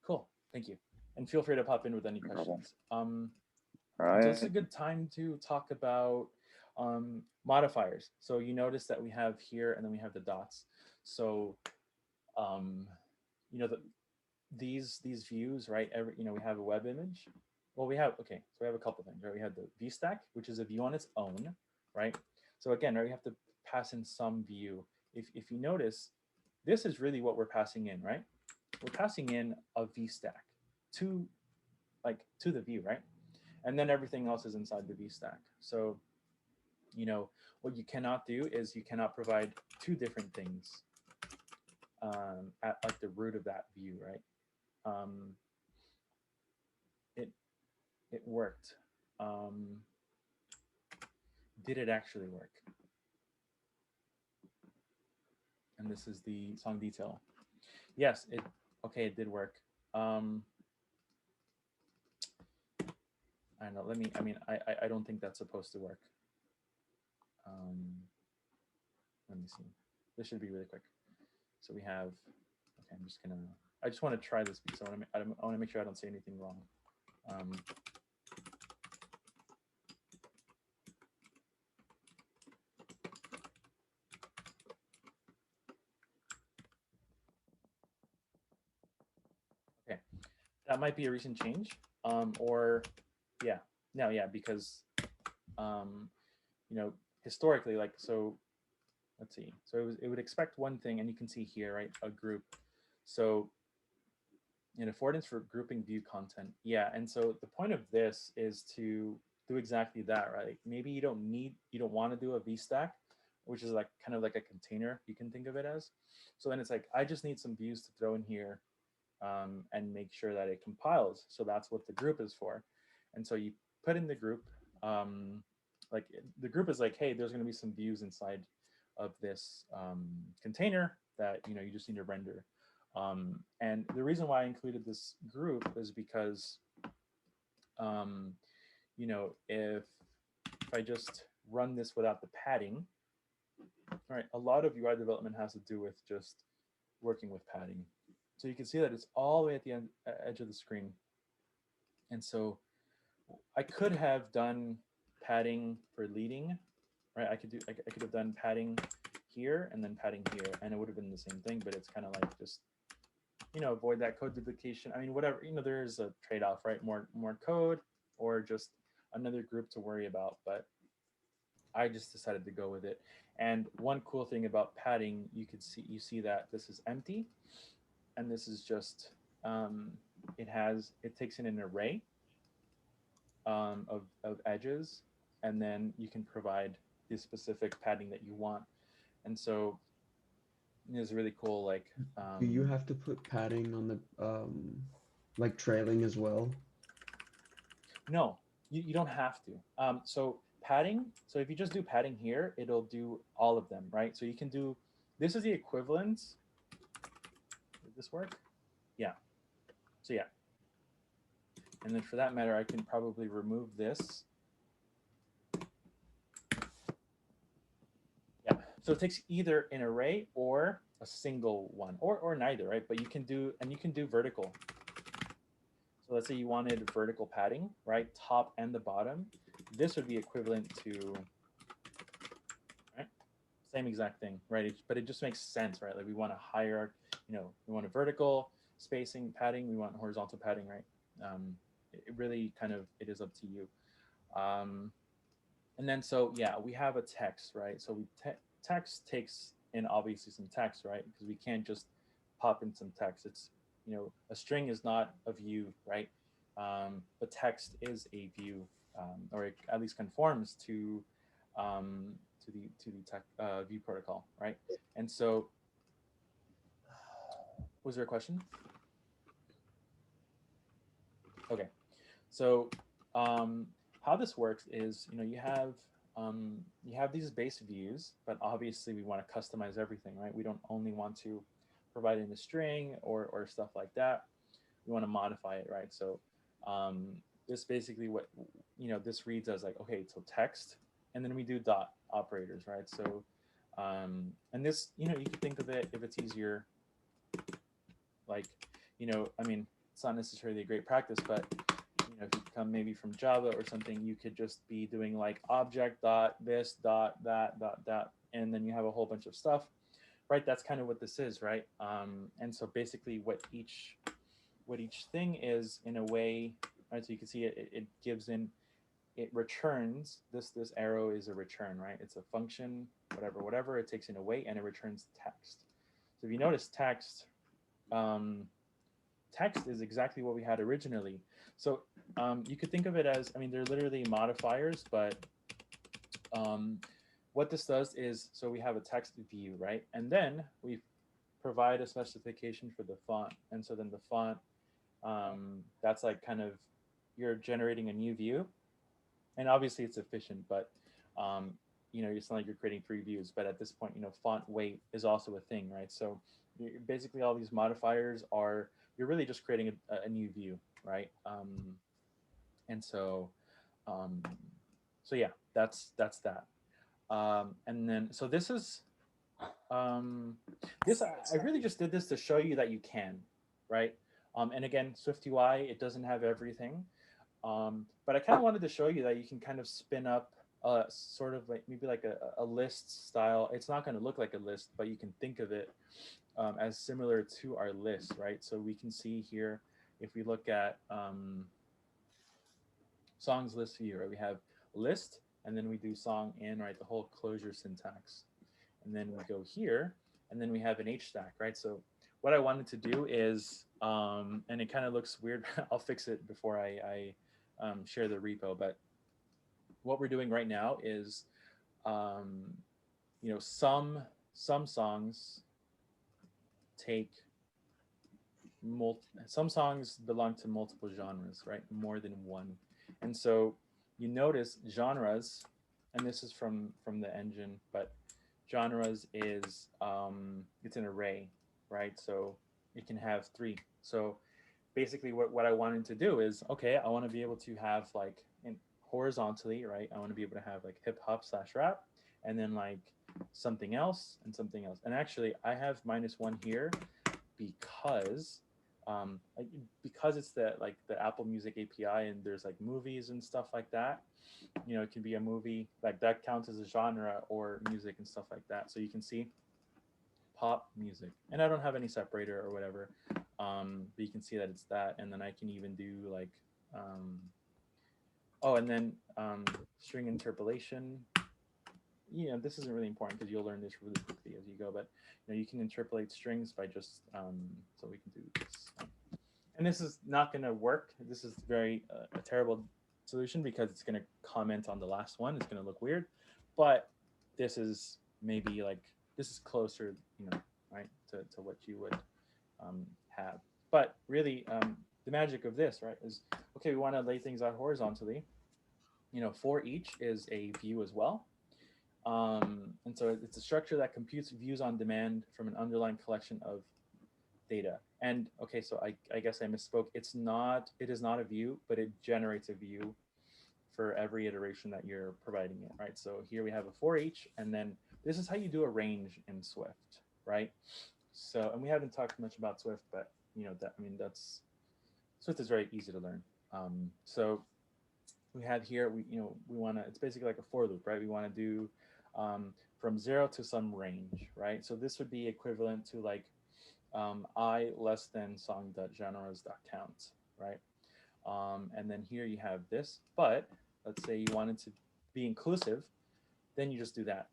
Speaker 1: Cool, thank you. And feel free to pop in with any
Speaker 5: no problem.
Speaker 1: questions.
Speaker 5: All
Speaker 1: So this is a
Speaker 5: right.
Speaker 1: good time to talk about modifiers. So you notice that we have here and then we have the dots. So these views, right? We have a web image. Well, so we have a couple things, right? We have the VStack, which is a view on its own, right? So again, right, we have to pass in some view. If you notice, this is really what we're passing in, right? We're passing in a VStack to the view, right? And then everything else is inside the VStack. So, what you cannot do is you cannot provide two different things at like the root of that view, right? It worked. Did it actually work? And this is the song detail. Yes, it did work. I don't know. I don't think that's supposed to work. Let me see. This should be really quick. So we have, okay, I just want to try this because I want to make sure I don't say anything wrong. Okay, that might be a recent change, or yeah, no, yeah, because historically, like, so let's see. So it would expect one thing, and you can see here, right, a group. So in affordance for grouping view content, yeah. And so the point of this is to do exactly that, right? Maybe you don't want to do a VStack, which is like kind of like a container, you can think of it as. So then it's like, I just need some views to throw in here and make sure that it compiles. So that's what the group is for. And so you put in the group, like the group is like, hey, there's going to be some views inside of this container that you just need to render. And the reason why I included this group is because if I just run this without the padding, all right, a lot of UI development has to do with just working with padding. So you can see that it's all the way at the edge of the screen. And so I could have done padding for leading, right? I could have done padding here and then padding here, and it would have been the same thing, but it's kind of like just, avoid that code duplication. I mean, whatever, there's a trade-off, right? More code or just another group to worry about, but I just decided to go with it. And one cool thing about padding, you see that this is empty, and this is just, it takes in an array of edges, and then you can provide the specific padding that you want. And so it's really cool. Like,
Speaker 3: Do you have to put padding on the like trailing as well?
Speaker 1: no, you don't have to. So padding, so if you just do padding here, it'll do all of them, right? So you can do, this is the equivalent. Did this work? Yeah. So yeah. And then for that matter, I can probably remove this. Yeah. So it takes either an array or a single one, or neither, right? But you can do vertical. So let's say you wanted vertical padding, right? Top and the bottom. This would be equivalent to, right? Same exact thing, right? But it just makes sense, right? Like we want a higher, we want a vertical spacing padding, we want horizontal padding, right? It really kind of, it is up to you. And then, so yeah, we have a text, right? So text takes in obviously some text, right? Because we can't just pop in some text. It's, a string is not a view, right? But text is a view, or it at least conforms to the view protocol, right? And so, was there a question? Okay, So how this works is, you have these base views, but obviously we want to customize everything, right? We don't only want to provide in a string or stuff like that. We want to modify it, right? So this basically this reads as like, okay, so text, and then we do dot operators, right? So and this, you can think of it, if it's easier, like, I mean, it's not necessarily a great practice, but if you come maybe from Java or something, you could just be doing like object dot this dot that dot dot, and then you have a whole bunch of stuff, right? That's kind of what this is, right? And so basically what each thing is, in a way, right? So you can see it gives in, it returns this arrow is a return, right? It's a function, whatever, it takes in a weight and it returns text. So if you notice text, text is exactly what we had originally. So you could think of it as, I mean, they're literally modifiers, but what this does is, so we have a text view, right? And then we provide a specification for the font. And so then the font, that's like kind of, you're generating a new view. And obviously it's efficient, but it's not like you're creating 3 views, but at this point, font weight is also a thing, right? So basically all these modifiers are, you're really just creating a new view, right? And so yeah, that's that. And then, so this is, I really just did this to show you that you can, right? And again, SwiftUI, it doesn't have everything. But I kind of wanted to show you that you can kind of spin up sort of like maybe like a list style. It's not going to look like a list, but you can think of it as similar to our list, right? So we can see here, if we look at songs list view, right? We have list, and then we do song in, right? The whole closure syntax. And then we go here, and then we have an H stack, right? So what I wanted to do is, and it kind of looks weird, I'll fix it before I share the repo, but what we're doing right now is, some songs take some songs belong to multiple genres, right? More than one. And so you notice genres, and this is from the engine, but genres is, it's an array, right? So it can have 3. So basically what I wanted to do is, okay, I want to be able to have like horizontally, right? I want to be able to have like hip hop / rap, and then like something else and something else. And actually I have -1 here because it's the Apple Music API, and there's like movies and stuff like that. It can be a movie, like that counts as a genre, or music and stuff like that. So you can see pop music, and I don't have any separator or whatever, but you can see that it's that. And then I can even do like and then string interpolation. This isn't really important because you'll learn this really quickly as you go, but you can interpolate strings by just so we can do this. And this is not going to work. This is very a terrible solution because it's going to comment on the last one. It's going to look weird, but this is maybe like, this is closer, right, to what you would have. But really, the magic of this, right, is, okay, we want to lay things out horizontally. For each is a view as well. And so it's a structure that computes views on demand from an underlying collection of data. And okay, so I guess I misspoke. It is not a view, but it generates a view for every iteration that you're providing it, right? So here we have a for each, and then this is how you do a range in Swift, right? So, and we haven't talked much about Swift, but Swift is very easy to learn. So we have here, we want to, it's basically like a for loop, right? We want to do from 0 to some range, right? So this would be equivalent to like I less than song.genres.count, right? And then here you have this, but let's say you wanted to be inclusive, then you just do that.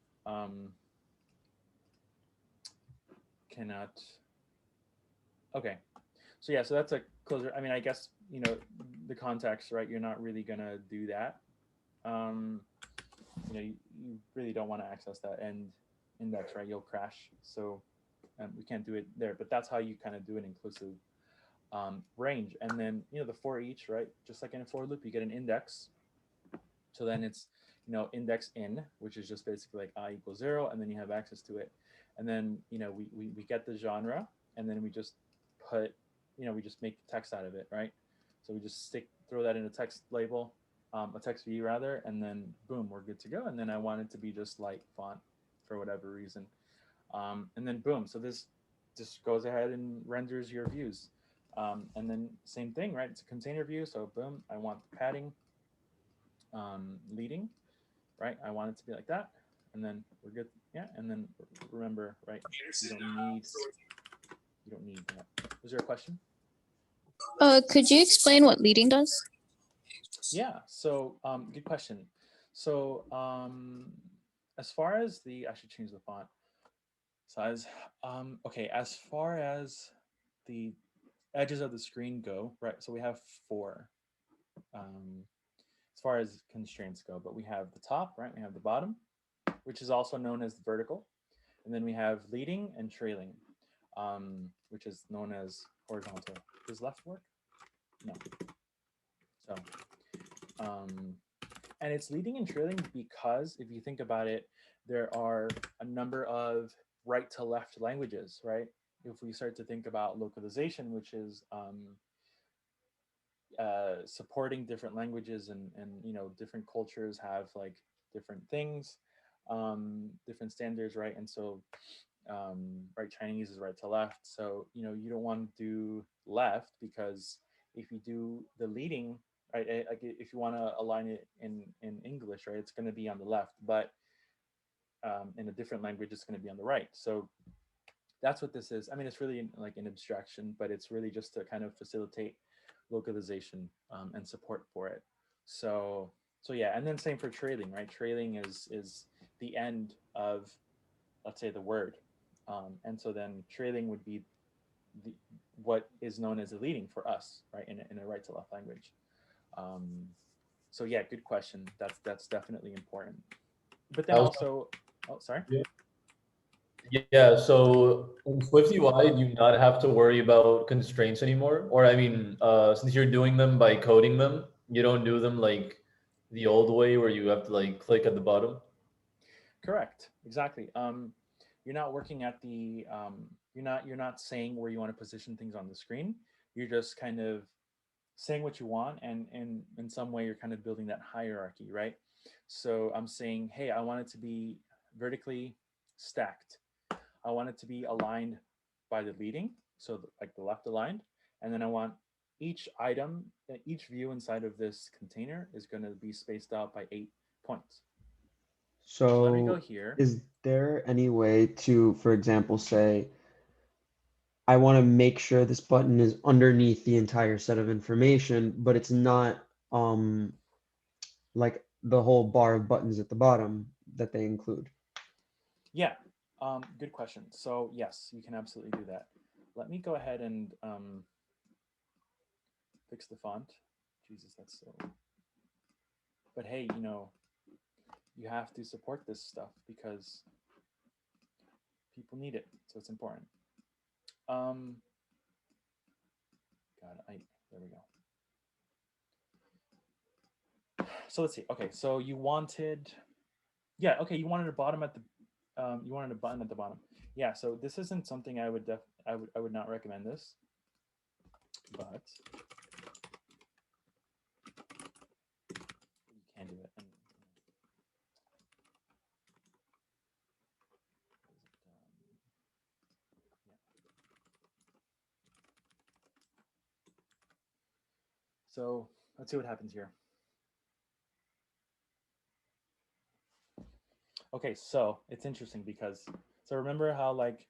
Speaker 1: Cannot. Okay, so yeah, so that's a closer. I mean, I guess the context, right? You're not really gonna do that. You really don't want to access that end index, right? You'll crash. So we can't do it there, but that's how you kind of do an inclusive range. And then, the for each, right? Just like in a for loop, you get an index. So then it's, index in, which is just basically like I equals 0, and then you have access to it. And then, we get the genre, and then we just put, we just make text out of it, right? So we just throw that in a text label, a text view rather, and then boom, we're good to go. And then I want it to be just light font for whatever reason. And then boom, so this just goes ahead and renders your views. And then same thing, right? It's a container view. So boom, I want the padding leading, right? I want it to be like that. And then we're good. Yeah. And then remember, right? You don't need that. Was there a question?
Speaker 6: Could you explain what leading does?
Speaker 1: Yeah. So good question. So as far as I should change the font size. Okay. As far as the edges of the screen go, right? So we have 4. As far as constraints go, but we have the top, right? We have the bottom, which is also known as the vertical. And then we have leading and trailing, which is known as horizontal. Does left work? No. So, and it's leading and trailing because if you think about it, there are a number of right to left languages, right? If we start to think about localization, which is supporting different languages and different cultures have like different things, different standards, right? And so right, Chinese is right to left, so you don't want to do left, because if you do the leading, right, like if you want to align it in English, right, it's going to be on the left, but in a different language it's going to be on the right. So that's what this is. I mean, it's really like an abstraction, but it's really just to kind of facilitate localization and support for it. So yeah, and then same for trailing, right? Trailing is the end of, let's say, the word, and so then trailing would be what is known as a leading for us, right, in a right to left language. So yeah, good question. That's definitely important. But then also, oh, sorry.
Speaker 4: Yeah, so in SwiftUI, you not have to worry about constraints anymore. Or I mean, since you're doing them by coding them, you don't do them like the old way where you have to like click at the bottom.
Speaker 1: Correct. Exactly. You're not working at the you're not saying where you want to position things on the screen. You're just kind of saying what you want, and in some way you're kind of building that hierarchy, right? So I'm saying, hey, I want it to be vertically stacked. I want it to be aligned by the leading, so like the left aligned, and then I want each item, each view inside of this container is going to be spaced out by 8 points. So let me go
Speaker 3: So
Speaker 1: here.
Speaker 3: is there any way to, for example, say, I want to make sure this button is underneath the entire set of information, but it's not like the whole bar of buttons at the bottom that they include?
Speaker 1: Yeah, good question. So yes, you can absolutely do that. Let me go ahead and fix the font. Jesus, that's so. But hey, you have to support this stuff because people need it, so it's important. There we go. So let's see. Okay, so you wanted, yeah, okay, you wanted a bottom at the, you wanted a button at the bottom. Yeah, so this isn't something I would I would not recommend this, but you can do it. So let's see what happens here. Okay, so it's interesting because, so remember how like,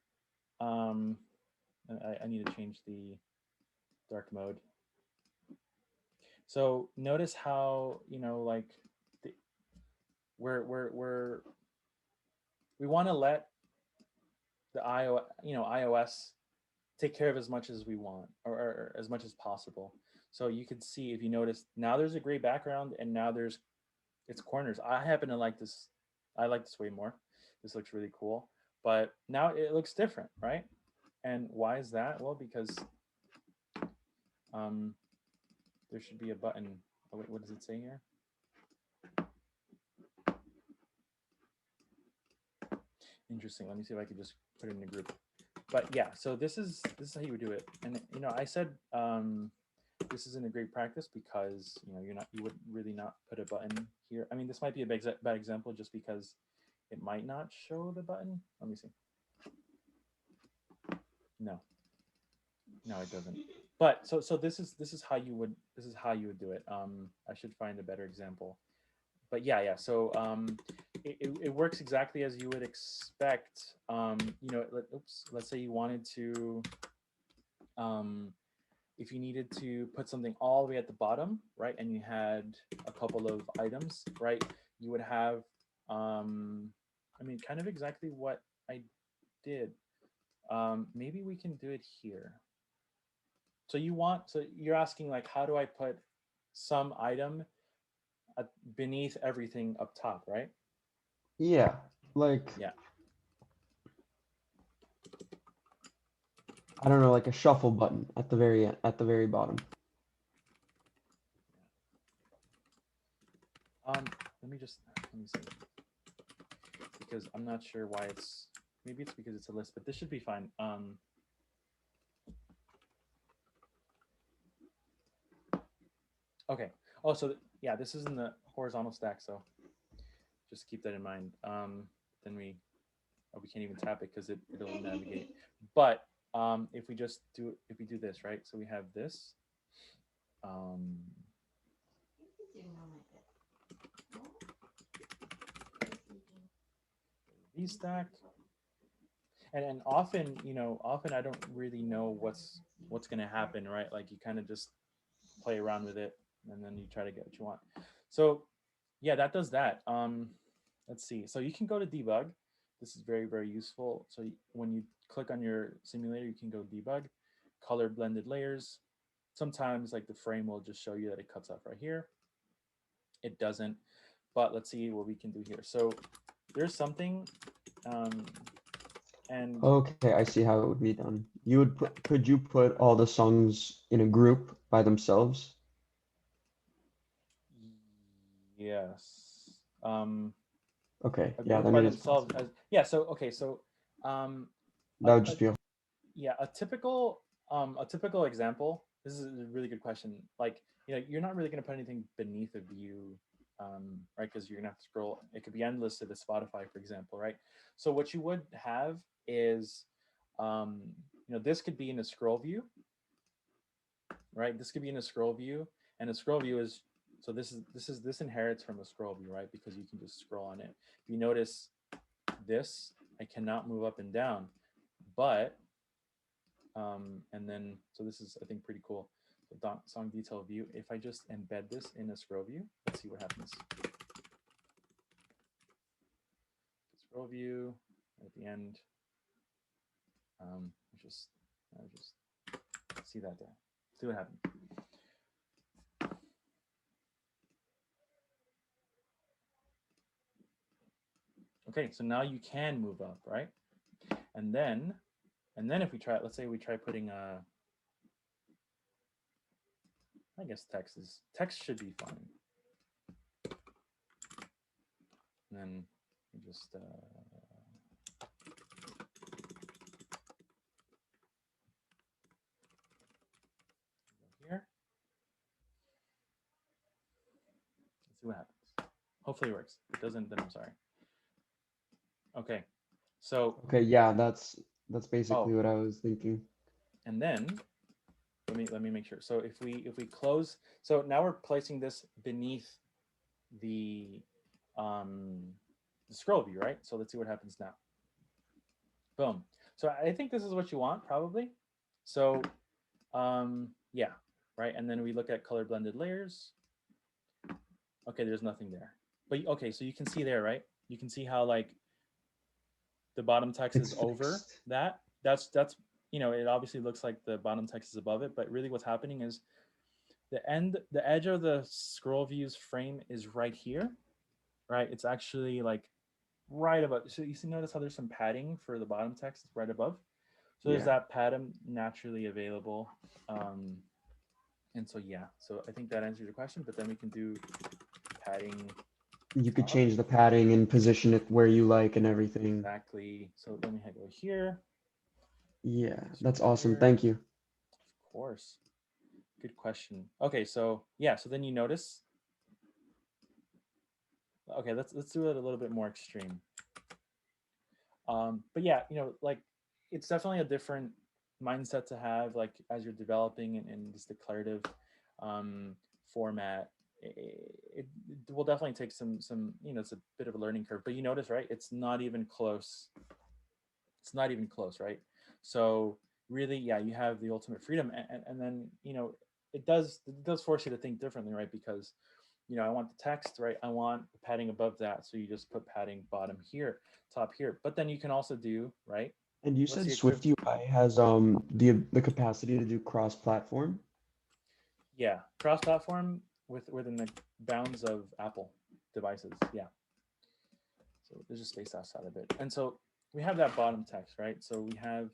Speaker 1: I need to change the dark mode. So notice how, like we want to let the iOS take care of as much as we want, or as much as possible. So you can see, if you notice, now there's a gray background and now it's corners. I happen to like this. I like this way more. This looks really cool, but now it looks different, right? And why is that? Well, because there should be a button. Oh, wait, what does it say here? Interesting. Let me see if I can just put it in a group. But yeah, so this is how you would do it. And you know, I said this isn't a great practice because you would really not put a button here. I mean, this might be a bad example just because it might not show the button. Let me see. No, it doesn't. But so this is how you would do it. I should find a better example. But yeah. So it works exactly as you would expect. Let's say you wanted to, if you needed to put something all the way at the bottom, right, and you had a couple of items, right, you would have, I mean, kind of exactly what I did. Maybe we can do it here. So you're asking like, how do I put some item beneath everything up top, right?
Speaker 3: Yeah, like
Speaker 1: Yeah.
Speaker 3: I don't know, like a shuffle button at the very bottom.
Speaker 1: Let me see, because I'm not sure why maybe it's because it's a list, but this should be fine. Okay. Oh, so yeah, this is in the horizontal stack, so just keep that in mind. Then we can't even tap it because it'll navigate. But if we do this, right? So we have this. Stack. And often I don't really know what's going to happen, right? Like you kind of just play around with it and then you try to get what you want. So yeah, that does that. Let's see. So you can go to debug. This is very, very useful. So when you click on your simulator, you can go debug, color blended layers. Sometimes like the frame will just show you that it cuts off right here. It doesn't, but let's see what we can do here. So there's something, and
Speaker 3: okay, I see how it would be done. You would could you put all the songs in a group by themselves?
Speaker 1: yes.
Speaker 3: Okay,
Speaker 1: A
Speaker 3: yeah,
Speaker 1: group
Speaker 3: then
Speaker 1: by
Speaker 3: it is
Speaker 1: themselves
Speaker 3: possible.
Speaker 1: as, yeah. So okay, so
Speaker 3: That would just be
Speaker 1: yeah, a typical example. This is a really good question. Like, you're not really going to put anything beneath a view, right? Because you're going to have to scroll. It could be endless to the Spotify, for example, right? So what you would have is, this could be in a scroll view, right? This could be in a scroll view, and a scroll view is, so this inherits from a scroll view, right? Because you can just scroll on it. If you notice this, I cannot move up and down, but and then, so this is, I think, pretty cool. The song detail view. If I just embed this in a scroll view, let's see what happens. Scroll view at the end. Just see that there. See what happens. Okay, so now you can move up, right? And then if we try, let's say we try putting I guess text should be fine. And then we just here. Let's see what happens. Hopefully it works. If it doesn't, then I'm sorry. Okay, so
Speaker 3: okay. Yeah, that's basically what I was thinking.
Speaker 1: And then let me make sure. So if we close, so now we're placing this beneath the scroll view, right? So let's see what happens now. Boom. So I think this is what you want, probably. So yeah, right. And then we look at color blended layers. Okay, there's nothing there. But okay, so you can see there, right? You can see how like the bottom text is over that. That's it obviously looks like the bottom text is above it, but really what's happening is the edge of the scroll views frame is right here, right? It's actually like right above. So you see, notice how there's some padding for the bottom text right above. So there's that padding naturally available. And so, yeah, so I think that answers your question, but then we can do padding.
Speaker 3: You could change the padding and position it where you like and everything.
Speaker 1: Exactly. So let me go here.
Speaker 3: Yeah,
Speaker 1: This
Speaker 3: that's
Speaker 1: one
Speaker 3: awesome.
Speaker 1: here.
Speaker 3: Thank you.
Speaker 1: Of course. Good question. Okay, so yeah, so then you notice. Okay, let's do it a little bit more extreme. But yeah, like it's definitely a different mindset to have, like as you're developing in this declarative format. It will definitely take some, it's a bit of a learning curve. But you notice, right? It's not even close. It's not even close, right? So really, yeah, you have the ultimate freedom, and then it does force you to think differently, right? Because I want the text, right? I want the padding above that. So you just put padding bottom here, top here. But then you can also do, right?
Speaker 3: And you
Speaker 1: What's
Speaker 3: said
Speaker 1: the
Speaker 3: SwiftUI has the capacity to do cross-platform.
Speaker 1: Yeah, cross-platform within the bounds of Apple devices. Yeah. So there's just space outside of it. And so we have that bottom text, right? So we have,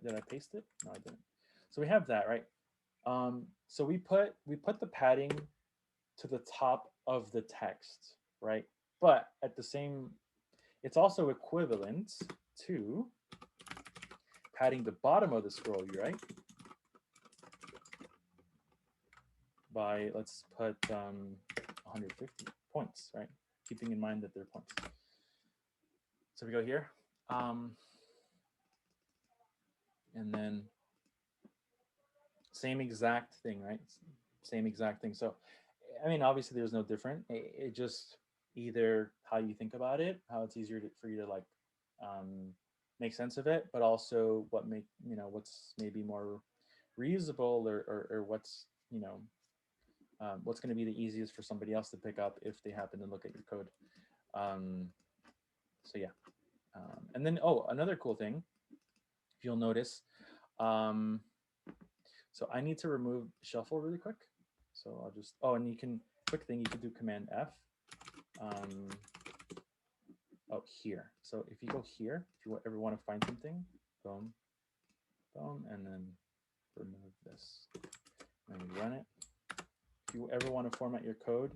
Speaker 1: did I paste it? No, I didn't. So we have that, right? So we put the padding to the top of the text, right? But at the same, it's also equivalent to padding the bottom of the scroll, right? By, let's put 150 points, right? Keeping in mind that they're points. So we go here. And then same exact thing, right? Same exact thing. So, I mean, obviously there's no different. It just either how you think about it, how it's easier for you to like make sense of it, but also what's maybe more reusable or what's, what's going to be the easiest for somebody else to pick up if they happen to look at your code. So yeah. And then, another cool thing, if you'll notice, so I need to remove shuffle really quick. So I'll just, and you can, quick thing, you can do Command F. Here. So if you go here, if you ever want to find something, boom, boom, and then remove this. And you run it. If you ever want to format your code,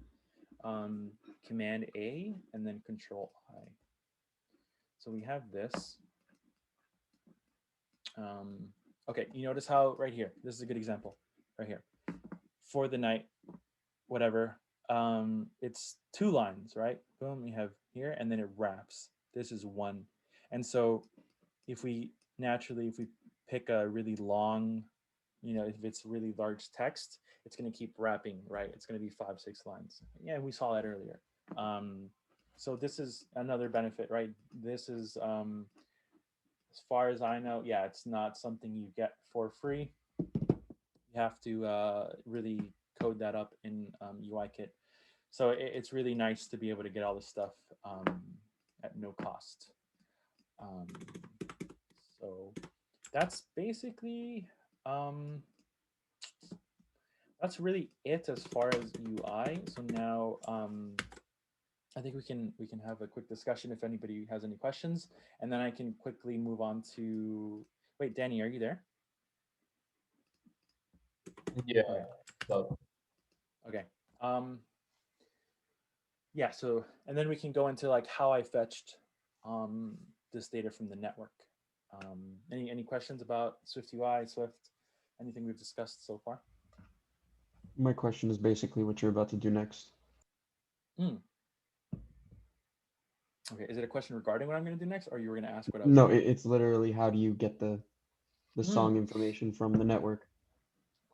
Speaker 1: Command A and then Control I. So we have this. Okay, you notice how right here, this is a good example right here. For the night, whatever, it's 2 lines, right? Boom, you have here, and then it wraps. This is 1. And so if we pick a really long, if it's really large text, it's going to keep wrapping, right? It's going to be 5, 6 lines. Yeah, we saw that earlier. So this is another benefit, right? This is, as far as I know, yeah, it's not something you get for free. You have to really code that up in UIKit. So it's really nice to be able to get all this stuff at no cost. So that's basically, that's really it as far as UI. So now I think we can have a quick discussion if anybody has any questions, and then I can quickly move on to, wait, Danny, are you there?
Speaker 4: Yeah.
Speaker 1: Okay. Okay. Yeah, so, and then we can go into like how I fetched this data from the network. Any questions about SwiftUI, Swift, anything we've discussed so far?
Speaker 3: My question is basically what you're about to do next.
Speaker 1: Okay, is it a question regarding what I'm going to do next, or you were going to ask what I was
Speaker 3: No,
Speaker 1: doing?
Speaker 3: it's literally how do you get the song information from the network.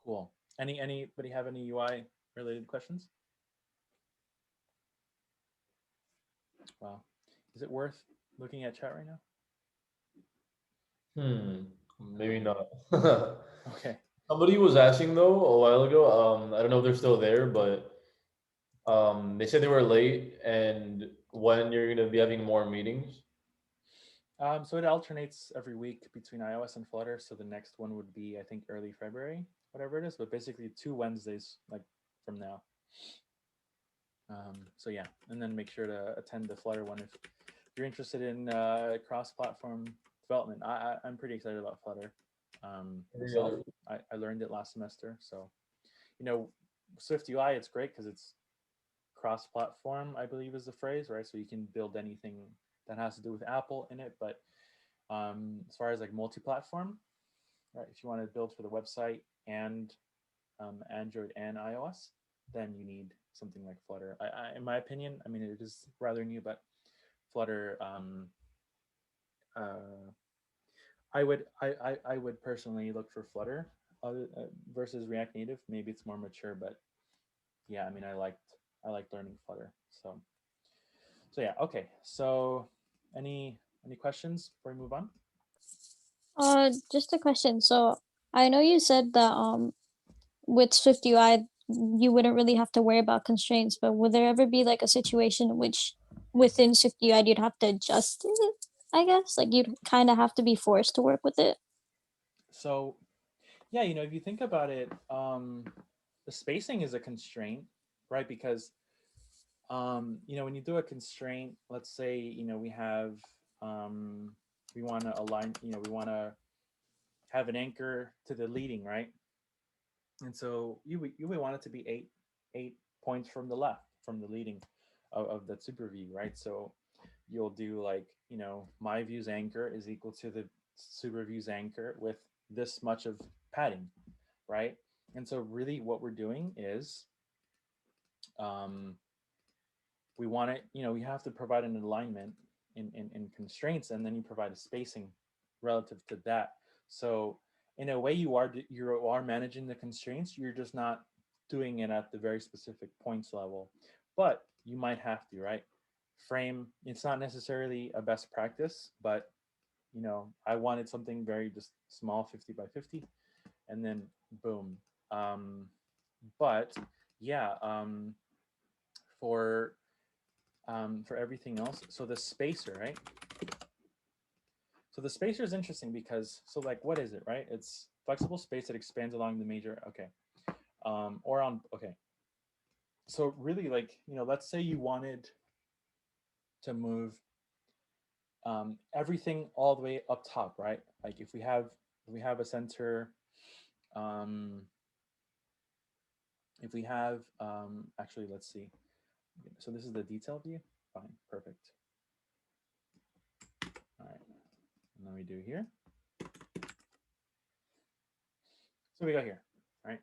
Speaker 1: Cool. Anybody have any UI related questions? Wow. Is it worth looking at chat right now?
Speaker 4: Maybe not.
Speaker 1: Okay.
Speaker 4: Somebody was asking though a while ago. I don't know if they're still there, but they said they were late and when you're gonna be having more meetings.
Speaker 1: So it alternates every week between iOS and Flutter. So the next one would be, I think, early February, whatever it is, but basically 2 Wednesdays like from now. So yeah, and then make sure to attend the Flutter one if you're interested in cross-platform development. I'm pretty excited about Flutter.
Speaker 4: Every
Speaker 1: myself.
Speaker 4: other
Speaker 1: I learned it last semester. So, you know, SwiftUI, it's great because it's cross-platform, I believe is the phrase, right? So you can build anything that has to do with Apple in it. But as far as like multi-platform, right? If you want to build for the website and Android and iOS, then you need something like Flutter. In my opinion, I mean, it is rather new, but Flutter, I would personally look for Flutter versus React Native. Maybe it's more mature, but yeah, I mean, I liked learning Flutter. So yeah, okay. So any questions before we move on?
Speaker 6: Just a question. So I know you said that with SwiftUI you wouldn't really have to worry about constraints, but would there ever be like a situation in which within SwiftUI you'd have to adjust it? I guess like you'd kind of have to be forced to work with it.
Speaker 1: So yeah, you know, if you think about it, the spacing is a constraint, right? Because you know, when you do a constraint, let's say, you know, we have we want to align, you know, we want to have an anchor to the leading, right? And so you would want it to be eight points from the left, from the leading of that super view, right? So you'll do like, you know, my view's anchor is equal to the super view's anchor with this much of padding, right? And so really what we're doing is we want it, you know, we have to provide an alignment in constraints, and then you provide a spacing relative to that. So in a way you are managing the constraints, you're just not doing it at the very specific points level, but you might have to, right? Frame, it's not necessarily a best practice, but you know, I wanted something very just small, 50 by 50, and then boom. But yeah, for everything else, so the spacer, right? So the spacer is interesting because, so like, what is it, right? It's flexible space that expands along the major, okay. Or on, okay. So really, like, you know, let's say you wanted to move everything all the way up top, right? Like if we have a center, if we have, actually, let's see. So this is the detail view. Fine, perfect. All right, and then we do here. So we go here, right?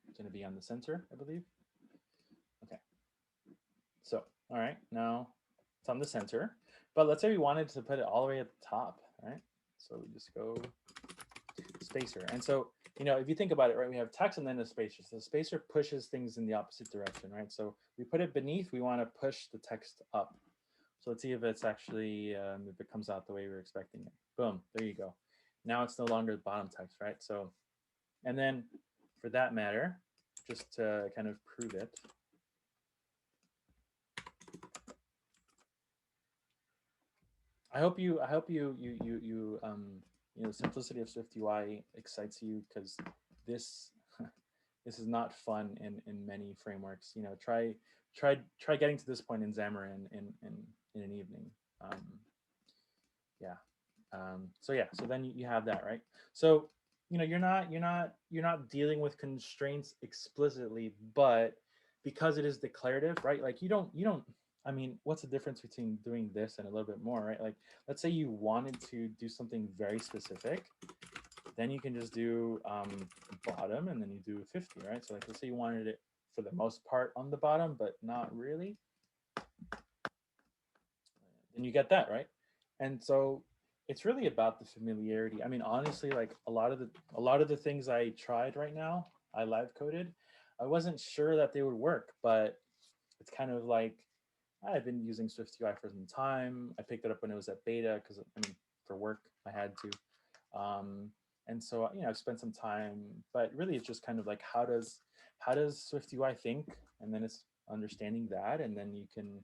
Speaker 1: It's going to be on the center, I believe. Okay. So, all right, now it's on the center. But let's say we wanted to put it all the way at the top, right? So we just go spacer. And so, you know, if you think about it, right, we have text and then a spacer. So the spacer pushes things in the opposite direction, right? So we put it beneath, we want to push the text up. So let's see if it's actually, if it comes out the way we're expecting it. Boom, there you go. Now it's no longer the bottom text, right? So, and then for that matter, just to kind of prove it, I hope you you know, simplicity of SwiftUI excites you, because this this is not fun in many frameworks. You know, try getting to this point in Xamarin in an evening. Yeah. So yeah, so then you have that, right? So you know, you're not dealing with constraints explicitly, but because it is declarative, right? Like you don't. I mean, what's the difference between doing this and a little bit more, right? Like, let's say you wanted to do something very specific, then you can just do bottom, and then you do 50, right? So like, let's say you wanted it for the most part on the bottom, but not really, then you get that, right? And so it's really about the familiarity. I mean, honestly, like a lot of the things I tried right now, I live coded. I wasn't sure that they would work, but it's kind of like, I've been using SwiftUI for some time. I picked it up when it was at beta because, I mean, for work I had to. And so, you know, I've spent some time, but really it's just kind of like, how does SwiftUI think? And then it's understanding that, and then you can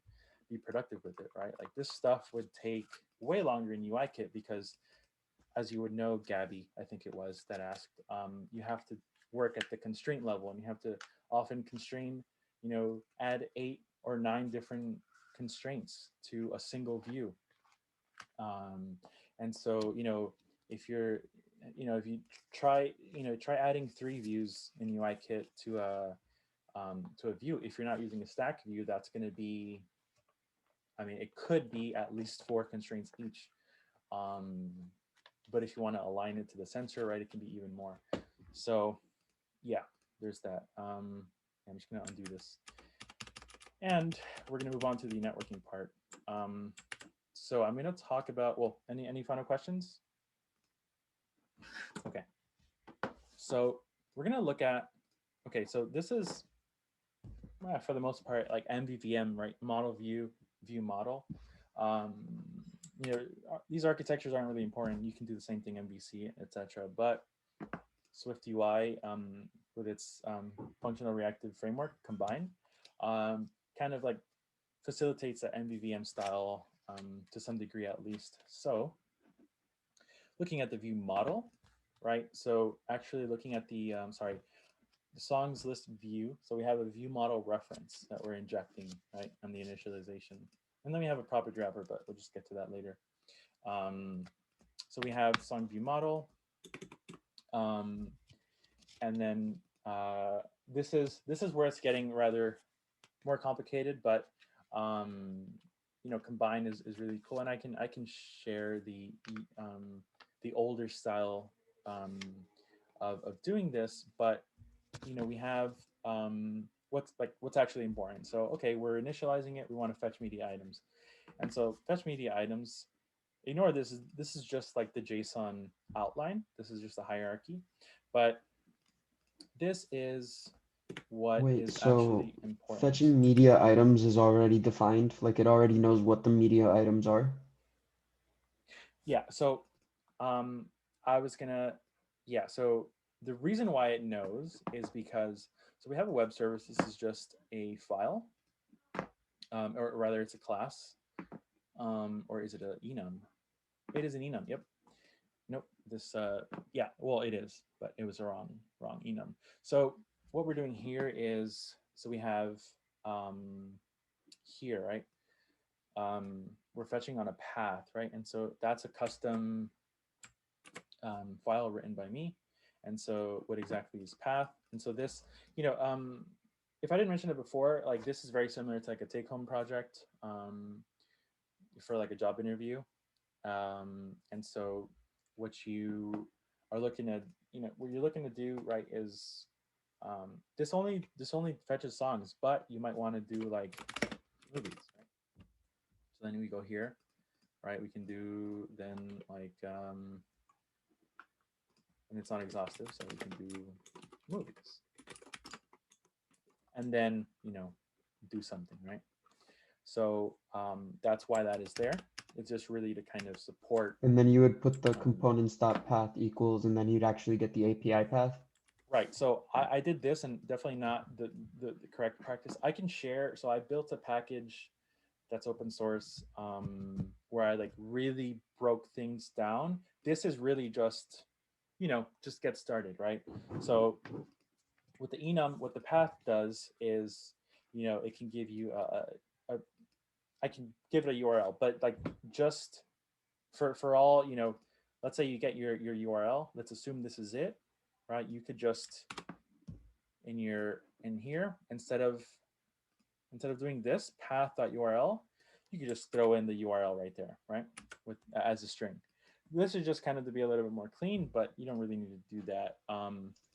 Speaker 1: be productive with it, right? Like this stuff would take way longer in UIKit because, as you would know, Gabby, I think it was, that asked, you have to work at the constraint level, and you have to often constrain, you know, add 8 or 9 different constraints to a single view. And so, you know, if you're, if you try, try adding 3 views in UIKit to a view. If you're not using a stack view, that's going to be, I mean, it could be at least 4 constraints each. But if you want to align it to the sensor, right, it can be even more. So yeah, there's that. I'm just going to undo this. And we're going to move on to the networking part. So I'm going to talk about, well, any final questions? Okay. So we're going to look at, okay, so this is, for the most part, like MVVM, right? Model view model. These architectures aren't really important. You can do the same thing, MVC, etc. But SwiftUI, with its functional reactive framework combined, kind of like facilitates the MVVM style to some degree at least. So looking at the view model, right? So actually looking at the, the songs list view. So we have a view model reference that we're injecting, right, on the initialization. And then we have a property wrapper, but we'll just get to that later. So we have song view model. And then this is where it's getting rather more complicated, but combine is really cool. And I can share the older style of doing this, but we have what's actually important. So okay, we're initializing it. We want to fetch media items, and so fetch media items. Ignore this. This is just like the JSON outline. This is just a hierarchy, but this is what is actually important.
Speaker 3: Fetching media items is already defined. Like it already knows what the media items are.
Speaker 1: Yeah. So, I was gonna. Yeah. So the reason why it knows is because we have a web service. This is just a file, or rather, it's a class, or is it an enum? It is an enum. Yep. Nope. This. Yeah. Well, it is, but it was a wrong enum. So what we're doing here is, so we have here, right? We're fetching on a path, right? And so that's a custom file written by me. And so what exactly is path? And so this, if I didn't mention it before, like this is very similar to like a take-home project for like a job interview. And so what you are looking at, what you're looking to do, right, is this only fetches songs, but you might want to do like movies, right? So then we go here, right? We can do then like, and it's not exhaustive, so we can do movies. And then, do something, right? So that's why that is there. It's just really to kind of support.
Speaker 3: And then you would put the components.path equals, and then you'd actually get the API path.
Speaker 1: Right. So I did this, and definitely not the correct practice. I can share. So I built a package that's open source, where I like really broke things down. This is really just, just get started, right? So with the enum, what the path does is, it can give you I can give it a URL, but like just for all, let's say you get your URL. Let's assume this is it, right? You could just in here, instead of doing this path.url, you could just throw in the URL right there, right? As a string. This is just kind of to be a little bit more clean, but you don't really need to do that.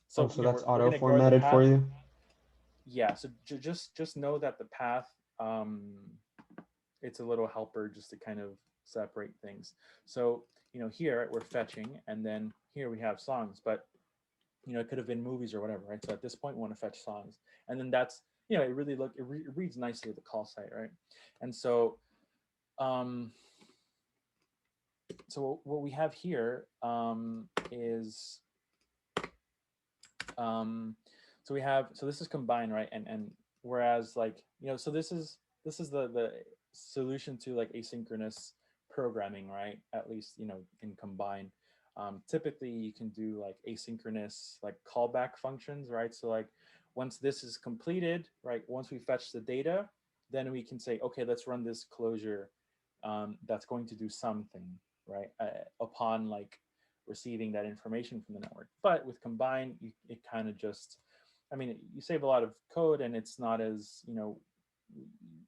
Speaker 1: So
Speaker 3: that's auto formatted for you?
Speaker 1: Yeah, so just know that the path, it's a little helper just to kind of separate things. So, here we're fetching, and then here we have songs, but it could have been movies or whatever, right? So at this point we want to fetch songs, and then that's, it really it reads nicely at the call site, right? And so so what we have here is so this is combined, right? And whereas like, so this is the solution to like asynchronous programming, right? At least, in combine. Typically you can do like asynchronous like callback functions, right? So like once this is completed, right, once we fetch the data, then we can say, okay, let's run this closure that's going to do something, right? Upon like receiving that information from the network. But with combine, it kind of just, I mean, you save a lot of code, and it's not as,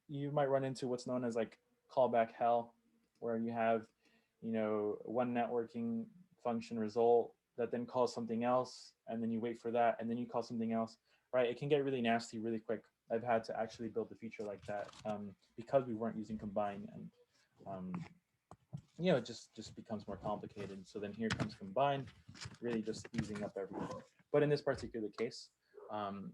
Speaker 1: you might run into what's known as like callback hell, where you have, one networking function result that then calls something else, and then you wait for that, and then you call something else, right? It can get really nasty really quick. I've had to actually build a feature like that because we weren't using combine, and it just becomes more complicated. So then here comes combine, really just easing up everything. But in this particular case,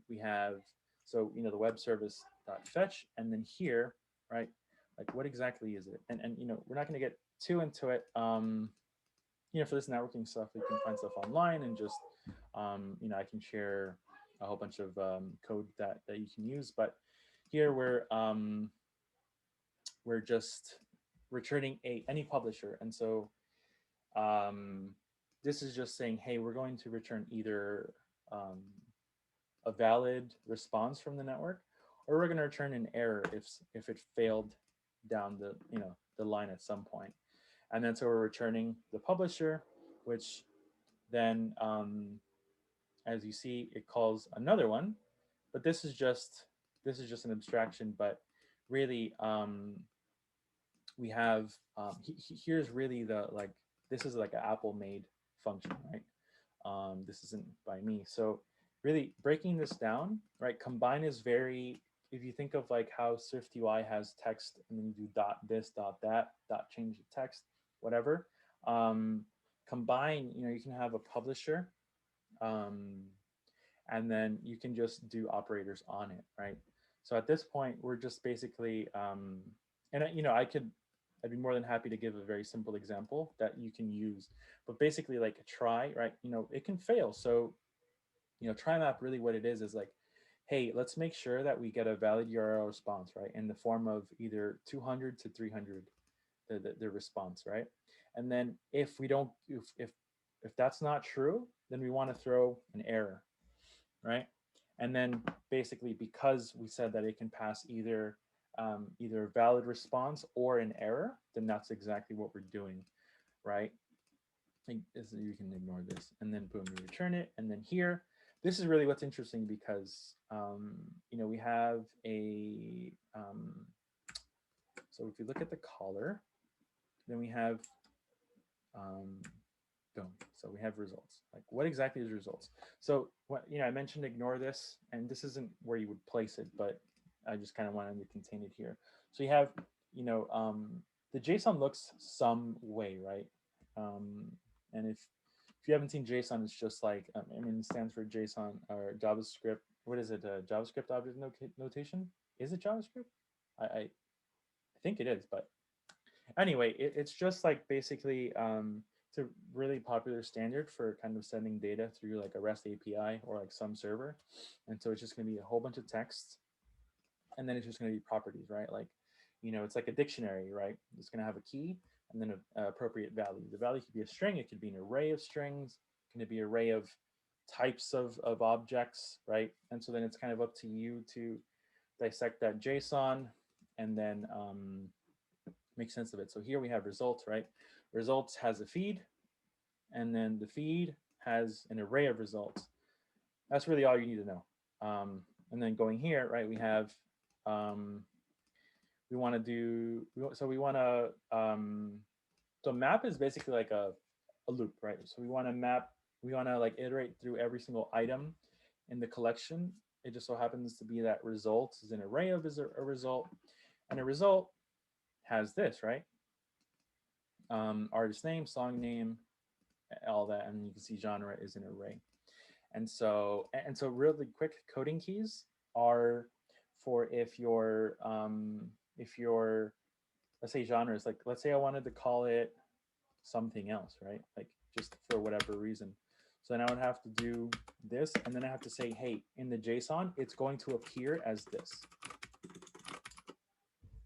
Speaker 1: we have, so, the web service dot fetch, and then here, right, like what exactly is it? And we're not going to get too into it. For this networking stuff, we can find stuff online, and just, I can share a whole bunch of code that you can use. But here we're just returning any publisher. And so this is just saying, hey, we're going to return either a valid response from the network, or we're going to return an error if it failed down the line at some point. And then so we're returning the publisher, which then, as you see, it calls another one. But this is just an abstraction. But really, we have here's really this is like an Apple made function, right? This isn't by me. So really breaking this down, right? Combine is very, if you think of like how SwiftUI has text, and then you do dot this, dot that, dot change the text, whatever. Combine, you can have a publisher, and then you can just do operators on it, right? So at this point, we're just basically, and I'd be more than happy to give a very simple example that you can use. But basically, like a try, right? It can fail. So, try map, really what it is like, hey, let's make sure that we get a valid URL response, right, in the form of either 200 to 300, the response, right? And then if we don't, if that's not true, then we want to throw an error, right? And then basically, because we said that it can pass either a valid response or an error, then that's exactly what we're doing, right? You can ignore this, and then boom, you return it. And then here, this is really what's interesting, because we have a so if you look at the caller, then we have boom. So we have results. Like, what exactly is results? So what I mentioned ignore this, and this isn't where you would place it, but I just kind of wanted to contain it here. So you have the JSON looks some way, right? And if you haven't seen JSON, it's just like it stands for JSON or JavaScript. What is it? JavaScript object notation? Is it JavaScript? I think it is, but anyway, it's just like basically it's a really popular standard for kind of sending data through like a REST API or like some server. And so it's just going to be a whole bunch of text, and then it's just going to be properties, right? Like, it's like a dictionary, right? It's going to have a key and then an appropriate value. The value could be a string. It could be an array of strings. It can be an array of types of objects, right? And so then it's kind of up to you to dissect that JSON and then make sense of it. So here we have results, right? Results has a feed, and then the feed has an array of results. That's really all you need to know. And then going here, right, we have, we want to do, so we want to, so map is basically like a loop, right? So we want to map, we want to like iterate through every single item in the collection. It just so happens to be that results is an array of a result, and a result has this, right? Artist name, song name, all that, and you can see genre is an array. And so really quick coding keys are for if your let's say genre is like, let's say I wanted to call it something else, right? Like just for whatever reason. So then I would have to do this, and then I have to say, hey, in the JSON, it's going to appear as this,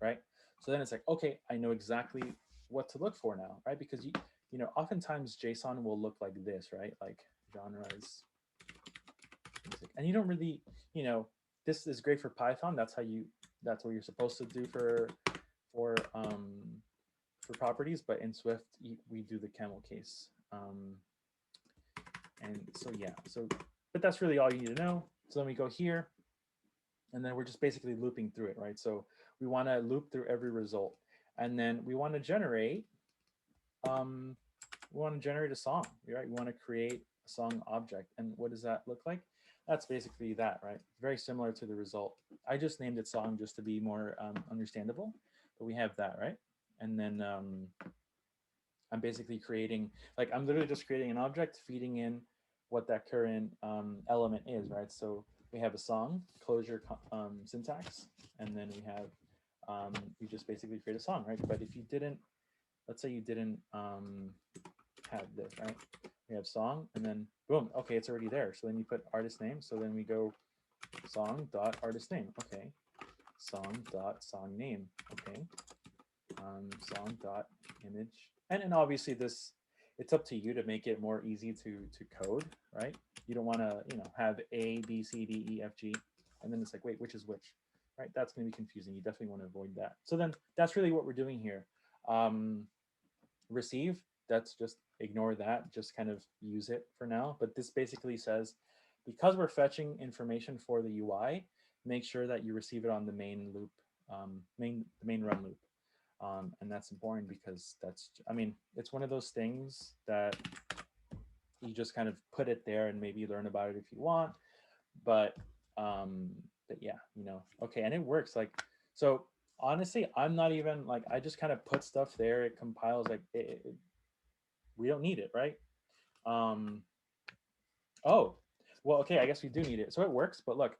Speaker 1: right? So then it's like, okay, I know exactly what to look for now, right? Because oftentimes JSON will look like this, right? Like genre is music, and you don't really, this is great for Python. That's what you're supposed to do for properties. But in Swift, we do the camel case. And so, yeah, so, but that's really all you need to know. So then we go here, and then we're just basically looping through it, right? So we want to loop through every result, and then we want to generate, a song, right? We want to create a song object. And what does that look like? That's basically that, right? Very similar to the result. I just named it song just to be more understandable, but we have that, right? And then I'm basically creating, like, I'm literally just creating an object, feeding in what that current element is, right? So we have a song, closure syntax, and then we have, we just basically create a song, right? But if you didn't, let's say you didn't have this, right? We have song, and then boom, okay, it's already there. So then you put artist name. So then we go song dot artist name, okay. Song dot song name, okay. Song dot image, and obviously this, it's up to you to make it more easy to code, right? You don't want to, you know, have A, B, C, D, E, F, G, and then it's like, wait, which is which, right? That's going to be confusing. You definitely want to avoid that. So then that's really what we're doing here. Receive, that's just ignore that, just kind of use it for now. But this basically says, because we're fetching information for the UI, make sure that you receive it on the main loop, the main run loop. And that's important because that's, I mean, it's one of those things that you just kind of put it there and maybe learn about it if you want. But yeah, you know, okay, and it works. Like, so honestly, I'm not even like, I just kind of put stuff there. It compiles, like we don't need it, right? Oh, well, okay, I guess we do need it. So it works, but look,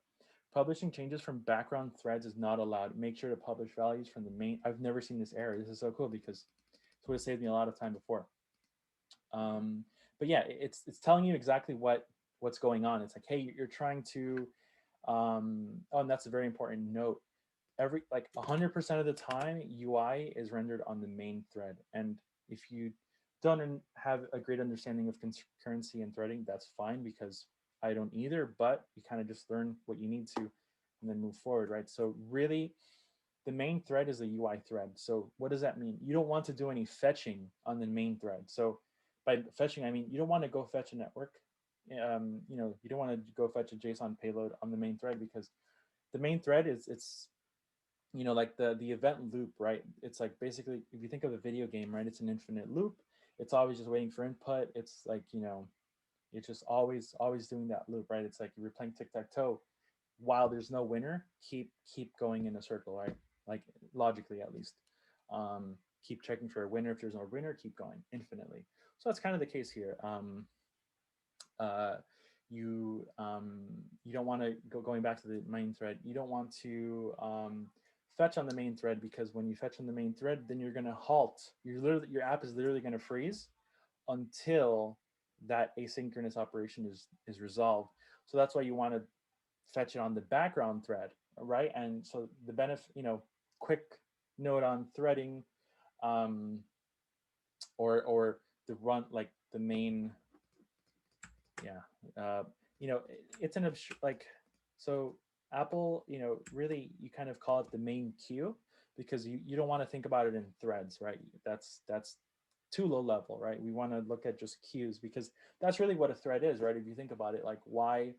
Speaker 1: publishing changes from background threads is not allowed. Make sure to publish values from the main. I've never seen this error. This is so cool because it's what saved me a lot of time before. But yeah, it's telling you exactly what's going on. It's like, hey, you're trying to, oh, and that's a very important note. Every, like 100% of the time, UI is rendered on the main thread. And if you don't have a great understanding of concurrency and threading, that's fine, because I don't either, but you kind of just learn what you need to and then move forward, right? So really, the main thread is a UI thread. So what does that mean? You don't want to do any fetching on the main thread. So by fetching, I mean, you don't want to go fetch a network. You know, you don't want to go fetch a JSON payload on the main thread, because the main thread is, it's, you know, like the event loop, right? It's like, basically, if you think of a video game, right, it's an infinite loop. It's always just waiting for input. It's like, you know, it's just always doing that loop, right? It's like you're playing tic-tac-toe. While there's no winner, keep going in a circle, right? Like, logically, at least. Keep checking for a winner. If there's no winner, keep going infinitely. So that's kind of the case here. You don't want to going back to the main thread. You don't want to fetch on the main thread, because when you fetch on the main thread, then you're going to halt. Your app is literally going to freeze until that asynchronous operation is resolved. So that's why you want to fetch it on the background thread, right? And so the benefit, you know, quick note on threading, or the run, like the main, yeah, you know, it's an like, so Apple, you know, really, you kind of call it the main queue, because you don't want to think about it in threads, right? That's too low level, right? We want to look at just queues, because that's really what a thread is, right? If you think about it, like, why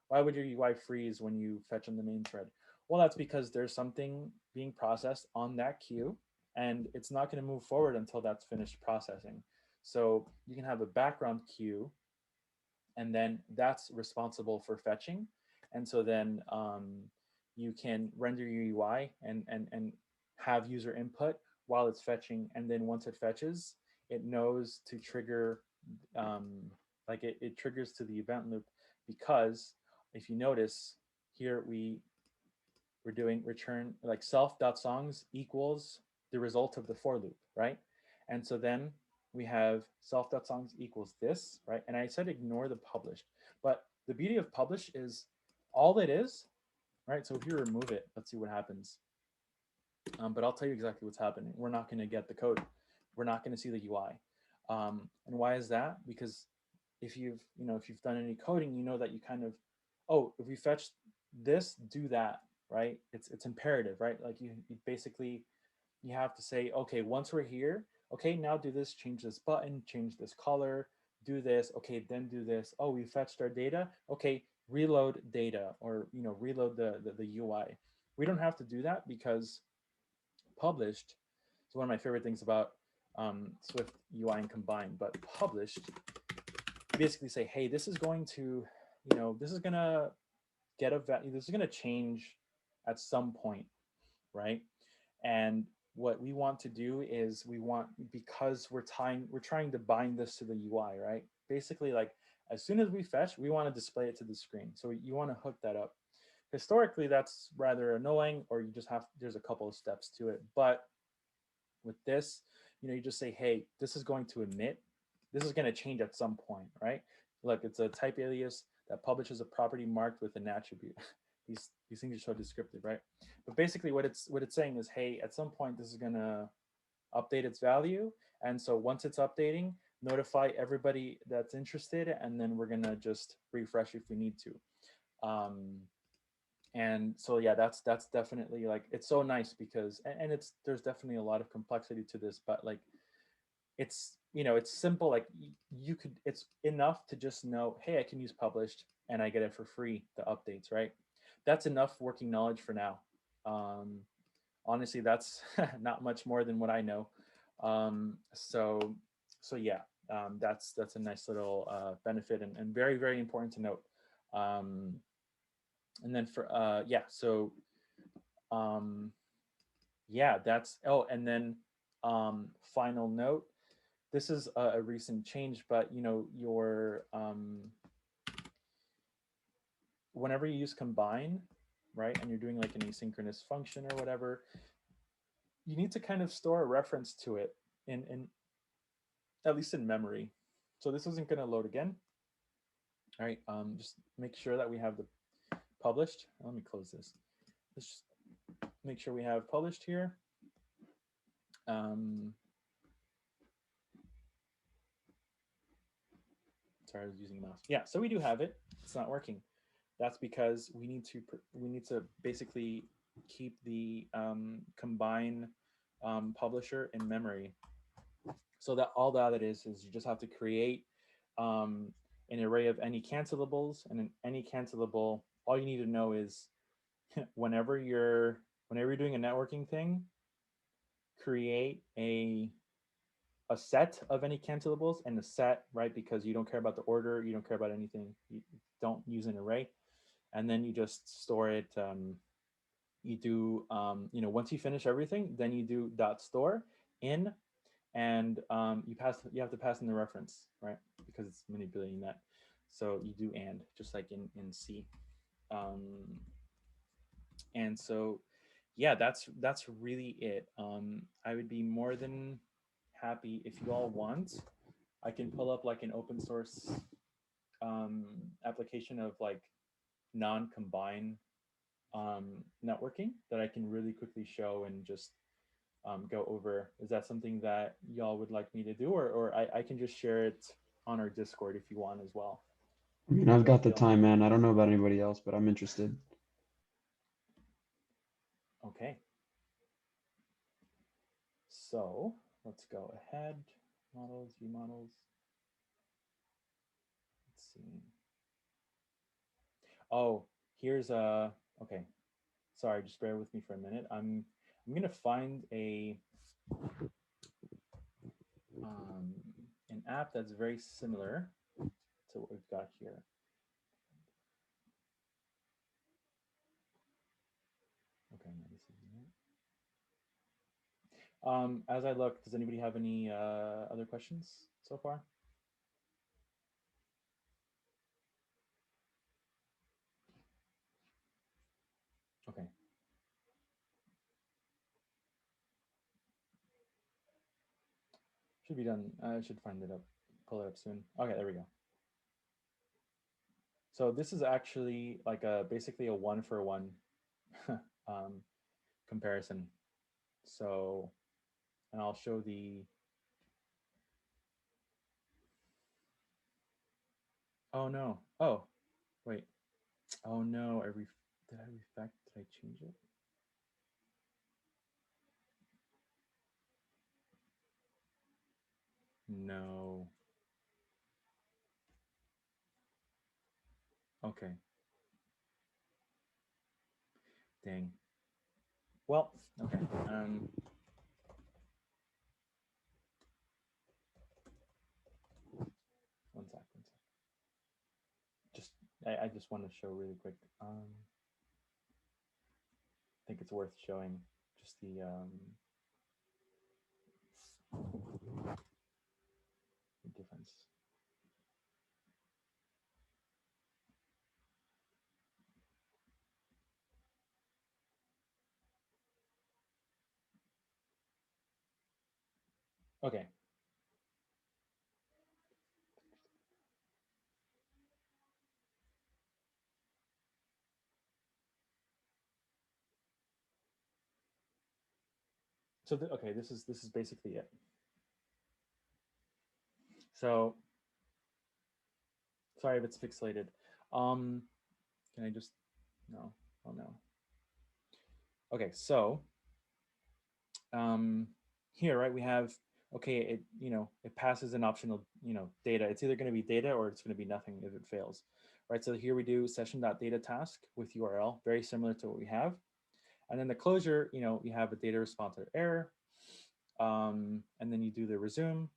Speaker 1: would your UI freeze when you fetch on the main thread? Well, that's because there's something being processed on that queue, and it's not going to move forward until that's finished processing. So you can have a background queue, and then that's responsible for fetching. And so then you can render your UI and have user input while it's fetching. And then once it fetches, it knows to trigger, like it triggers to the event loop, because if you notice here, we're doing return, like self.songs equals the result of the for loop, right? And so then we have self.songs equals this, right? And I said ignore the published, but the beauty of publish is all it is, right? So if you remove it, let's see what happens. But I'll tell you exactly what's happening. We're not going to get the code. We're not going to see the UI. And why is that? Because if you've done any coding, you know that you kind of, oh, if we fetch this, do that, right? It's imperative, right? Like you basically, you have to say, okay, once we're here, okay, now do this, change this button, change this color, do this, okay, then do this. Oh, we fetched our data. Okay, reload data, or reload the UI. We don't have to do that because published is one of my favorite things about Swift UI and Combine. But published, you basically say, hey, this is going to, this is gonna get a value. This is gonna change at some point, right? And what we want to do is because we're trying to bind this to the UI, right? Basically, like as soon as we fetch, we want to display it to the screen. So you want to hook that up. Historically, that's rather annoying, or there's a couple of steps to it. But with this, you just say, hey, this is going to emit, this is going to change at some point, right? Look, it's a type alias that publishes a property marked with an attribute. These things are so descriptive, right? But basically what it's saying is, hey, at some point this is going to update its value. And so once it's updating, notify everybody that's interested, and then we're going to just refresh if we need to. And so yeah, that's definitely, like, it's so nice because, and there's definitely a lot of complexity to this, but like it's it's simple. Like it's enough to just know, hey, I can use published and I get it for free, the updates, right? That's enough working knowledge for now. Honestly, that's not much more than what I know. So yeah, that's a nice little benefit, and very, very important to note. And then for yeah, so yeah, that's, oh, and then final note, this is a recent change, but your whenever you use combine, right, and you're doing like an asynchronous function or whatever, you need to kind of store a reference to it in at least in memory. So this isn't going to load again. All right, just make sure that we have the published. Let me close this. Let's just make sure we have published here. Sorry, I was using the mouse. Yeah, so we do have it. It's not working. That's because we need to basically keep the combine publisher in memory. So that all that is you just have to create an array of any cancellables, and in any cancelable, all you need to know is whenever you're doing a networking thing, create a set of any cancellables, and the set, right, because you don't care about the order, you don't care about anything, you don't use an array, and then you just store it. You do once you finish everything, then you do .store in, and you have to pass in the reference, right, because it's manipulating that. So you do and, just like in C. And so yeah, that's really it. I would be more than happy, if you all want, I can pull up like an open source application of like non-combine networking that I can really quickly show and just go over. Is that something that y'all would like me to do, or I can just share it on our Discord if you want as well?
Speaker 3: I mean, I've got the time, man. I don't know about anybody else, but I'm interested.
Speaker 1: Okay. So let's go ahead. Models, view models. Let's see. Oh, here's a, okay. Sorry, just bear with me for a minute. I'm gonna find an app that's very similar to what we've got here. Okay, this is it. As I look, does anybody have any other questions so far? Okay. Should be done. I should find it up, pull it up soon. Okay, there we go. So this is actually like basically a 1-for-1 comparison. So, and I'll show the, oh no, oh, wait, oh no, did I refactor, did I change it? No. Okay. Dang. Well, okay. One sec. Just, I just want to show really quick. I think it's worth showing just the difference. Okay. So okay, this is basically it. So sorry if it's pixelated. Can I just no? Oh no. Okay, so here, right, we have, okay, it, it passes an optional, data. It's either going to be data or it's going to be nothing if it fails, right? So here we do session.data task with URL, very similar to what we have. And then the closure, you have a data response or error, and then you do the resume,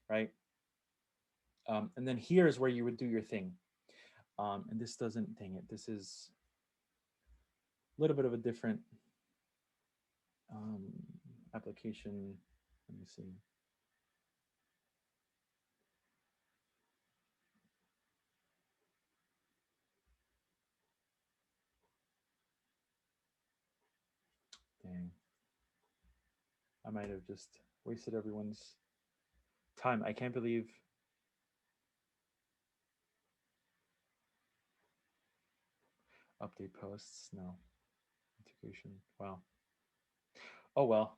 Speaker 1: right? And then here's where you would do your thing. And this doesn't, dang it, this is a little bit of a different application. Let me see. Dang. I might have just wasted everyone's time. I can't believe. Update posts, no. Integration, wow. Oh well.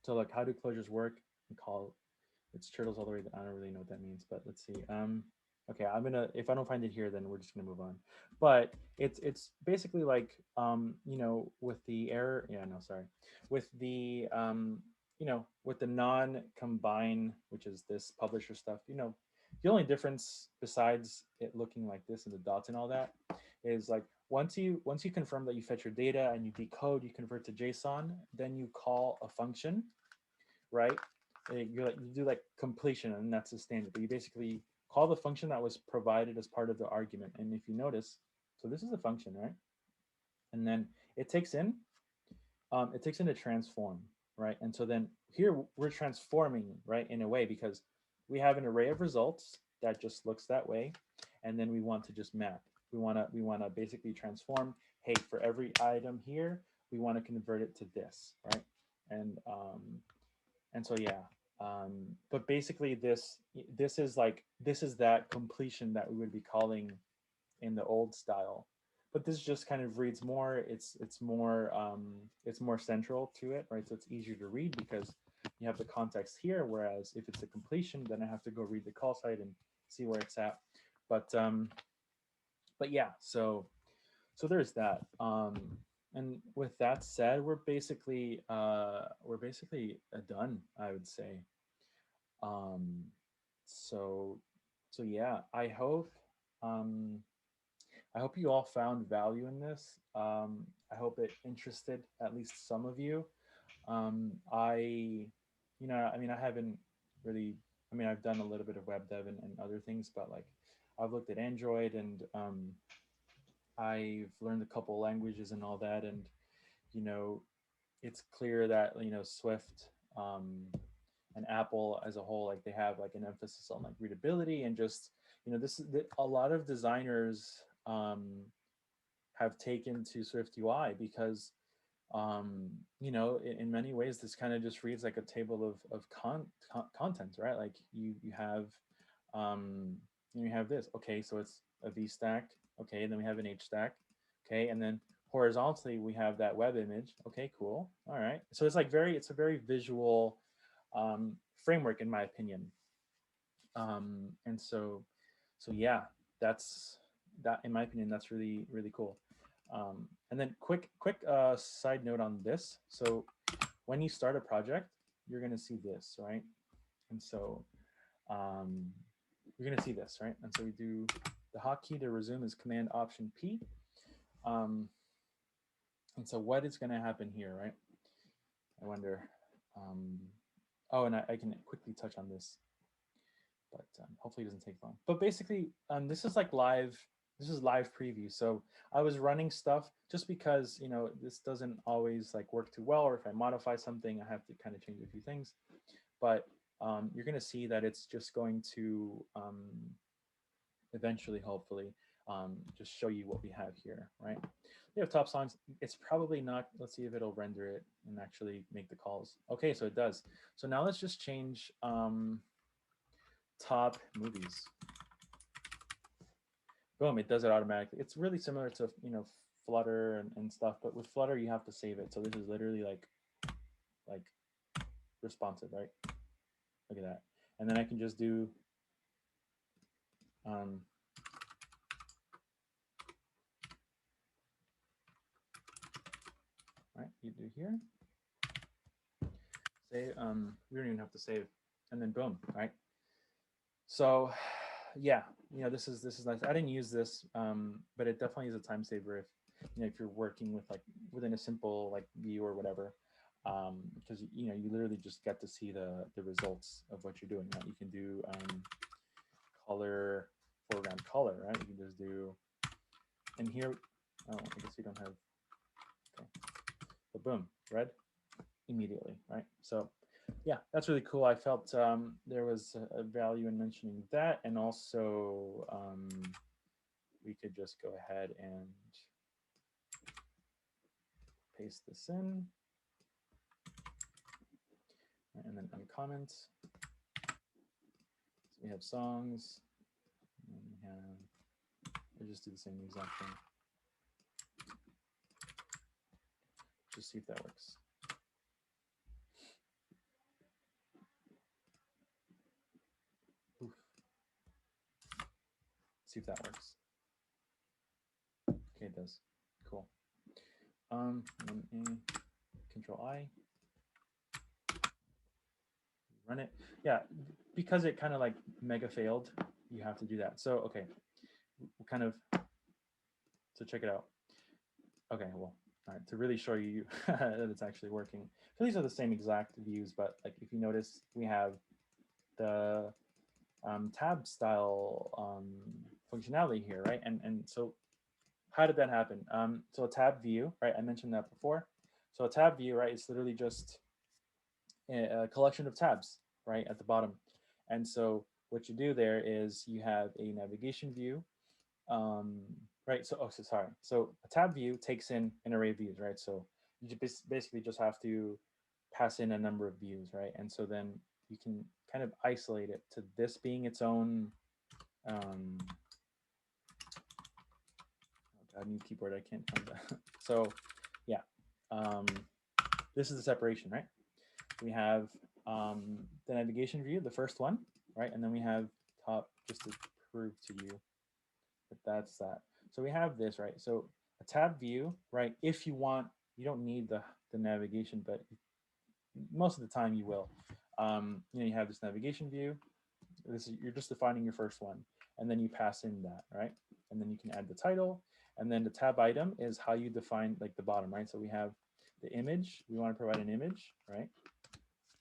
Speaker 1: So like, how do closures work? We call it's turtles all the way. I don't really know what that means, but let's see. Okay, I'm gonna, if I don't find it here, then we're just gonna move on. But it's basically like, with the error, yeah, no, sorry, with the with the non-combine, which is this publisher stuff, the only difference besides it looking like this and the dots and all that is like, once you confirm that you fetch your data and you decode, you convert to JSON, then you call a function, right? You do like completion, and that's the standard. But you basically call the function that was provided as part of the argument. And if you notice, so this is a function, right? And then it takes in a transform, right? And so then here we're transforming, right, in a way, because we have an array of results that just looks that way, and then we want to just map. We want to basically transform. Hey, for every item here, we want to convert it to this, right? And so yeah, but basically this is that completion that we would be calling in the old style, but this just kind of reads more. It's more central to it, right? So it's easier to read because you have the context here. Whereas if it's a completion, then I have to go read the call site and see where it's at. But yeah, so there's that. And with that said, we're basically done, I would say. So yeah, I hope you all found value in this. I hope it interested at least some of you. I haven't really, I've done a little bit of web dev and other things, but like I've looked at Android and I've learned a couple languages and all that. And, it's clear that, Swift and Apple as a whole, like they have like an emphasis on like readability and just, this is a lot of designers have taken to SwiftUI because in many ways this kind of just reads like a table of content, right? Like you have this, okay, so it's a V stack, okay, and then we have an H stack, okay, and then horizontally we have that web image, okay, cool, all right. So it's a very visual framework in my opinion. And so yeah, that's that, in my opinion, that's really, really cool. And then quick side note on this. So when you start a project, you're going to see this, right? And so you're going to see this, right? And so we do the hotkey to resume is Command Option P. And so what is going to happen here, right? I wonder. Oh, and I can quickly touch on this, but hopefully it doesn't take long. But basically, this is like live. This is live preview. So I was running stuff just because, you know, this doesn't always like work too well, or if I modify something, I have to kind of change a few things. But you're going to see that it's just going to eventually, hopefully, just show you what we have here, right? We have top songs. It's probably not, let's see if it'll render it and actually make the calls. Okay, so it does. So now let's just change top movies. Boom, it does it automatically. It's really similar to, you know, Flutter and stuff, but with Flutter, you have to save it. So this is literally like responsive, right? Look at that. And then I can just do, right, you do here. Save, we don't even have to save. And then boom, right? So yeah, you know, this is nice. I didn't use this, but it definitely is a time saver if, you know, if you're working with like within a simple like view or whatever, because you know, you literally just get to see the results of what you're doing. Right? You can do color, foreground color, right? You can just do, and here, oh, I guess you don't have, okay, but boom, red immediately, right? So yeah, that's really cool. I felt there was a value in mentioning that, and also we could just go ahead and paste this in, and then uncomment. So we have songs, and we have, we'll just do the same exact thing. Just see if that works. Oof. See if that works. Okay, it does. Cool. Control I. Run it. Yeah, because it kind of like mega failed, you have to do that. So okay, we'll kind of, so check it out. Okay, well, all right, to really show you that it's actually working. So these are the same exact views, but like if you notice, we have the tab style functionality here, right? And so how did that happen? So a tab view, right? I mentioned that before. So a tab view, right, is literally just a collection of tabs, right, at the bottom. And so what you do there is you have a navigation view, right? So, so sorry. So a tab view takes in an array of views, right? So you basically just have to pass in a number of views, right? And so then you can kind of isolate it to this being its own, oh God, new keyboard, I can't find that. So yeah, this is the separation, right? We have the navigation view, the first one, right? And then we have top, just to prove to you that that's that. So we have this, right? So a tab view, right? If you want, you don't need the navigation, but most of the time you will. You know, you have this navigation view. This is, you're just defining your first one, and then you pass in that, right? And then you can add the title, and then the tab item is how you define like the bottom, right? So we have the image. We want to provide an image, right?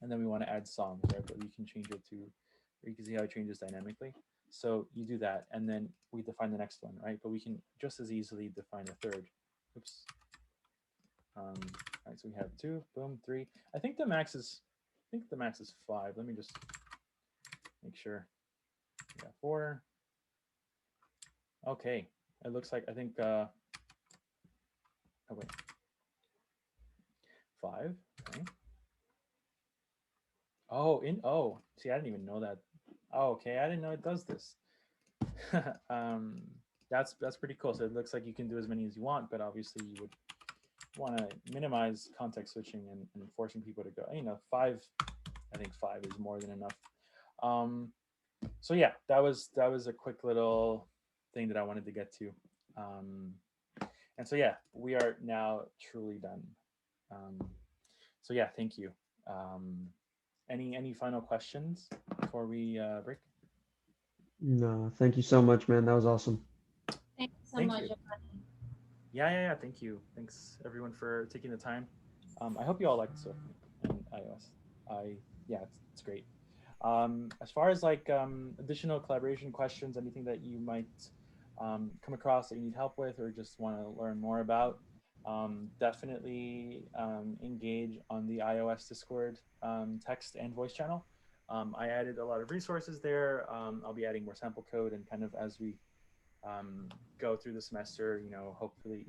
Speaker 1: And then we want to add songs, right? But you can change it to, or you can see how it changes dynamically. So you do that, and then we define the next one, right? But we can just as easily define a third. Oops. All right, so we have 2, boom, 3. I think the max is 5. Let me just make sure. Yeah, 4. Okay, it looks like, I think, oh wait, 5, okay. Oh, see, I didn't even know that. Oh, okay, I didn't know it does this. That's pretty cool. So it looks like you can do as many as you want, but obviously you would want to minimize context switching and forcing people to go, you know, 5, I think 5 is more than enough. So yeah, that was a quick little thing that I wanted to get to. And so yeah, we are now truly done. So yeah, thank you. any final questions before we break?
Speaker 3: No, thank you so much, man. That was awesome.
Speaker 6: Thanks so
Speaker 1: Thank
Speaker 6: much.
Speaker 1: you. Yeah. Thank you. Thanks everyone for taking the time. I hope you all liked Swift and iOS. Yeah, it's great. As far as like additional collaboration questions, anything that you might come across that you need help with or just want to learn more about, definitely engage on the iOS Discord text and voice channel. I added a lot of resources there. I'll be adding more sample code, and kind of as we go through the semester, hopefully,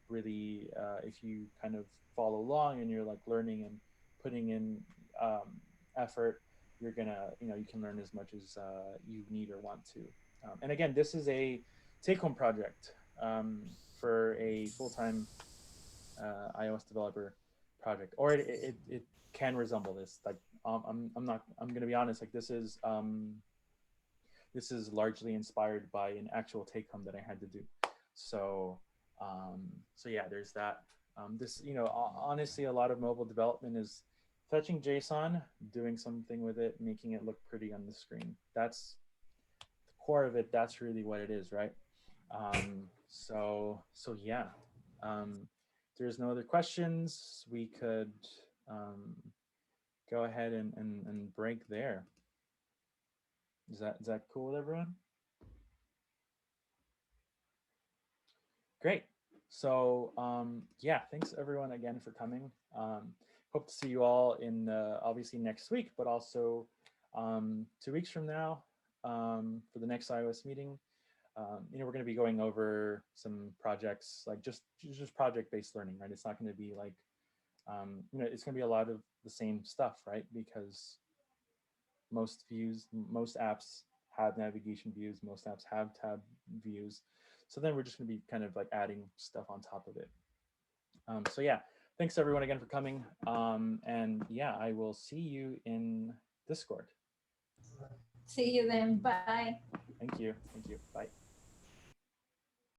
Speaker 1: really, if you kind of follow along and you're like learning and putting in effort, you're gonna, you can learn as much as you need or want to. And again, this is a take-home project for a full-time iOS developer project, or it can resemble this. Like, I'm gonna be honest. Like, this is largely inspired by an actual take-home that I had to do. So yeah, there's that. This, honestly, a lot of mobile development is fetching JSON, doing something with it, making it look pretty on the screen. That's the core of it. That's really what it is, right? So yeah. There's no other questions. We could go ahead and break there. Is that cool with everyone? Great. So yeah, thanks everyone again for coming. Hope to see you all in obviously next week, but also 2 weeks from now for the next iOS meeting. We're going to be going over some projects, like just project-based learning, right? It's not going to be like, it's going to be a lot of the same stuff, right? Because most apps have navigation views, most apps have tab views. So then we're just going to be kind of like adding stuff on top of it. So yeah, thanks everyone again for coming. And yeah, I will see you in Discord.
Speaker 7: See you then. Bye.
Speaker 1: Thank you. Bye.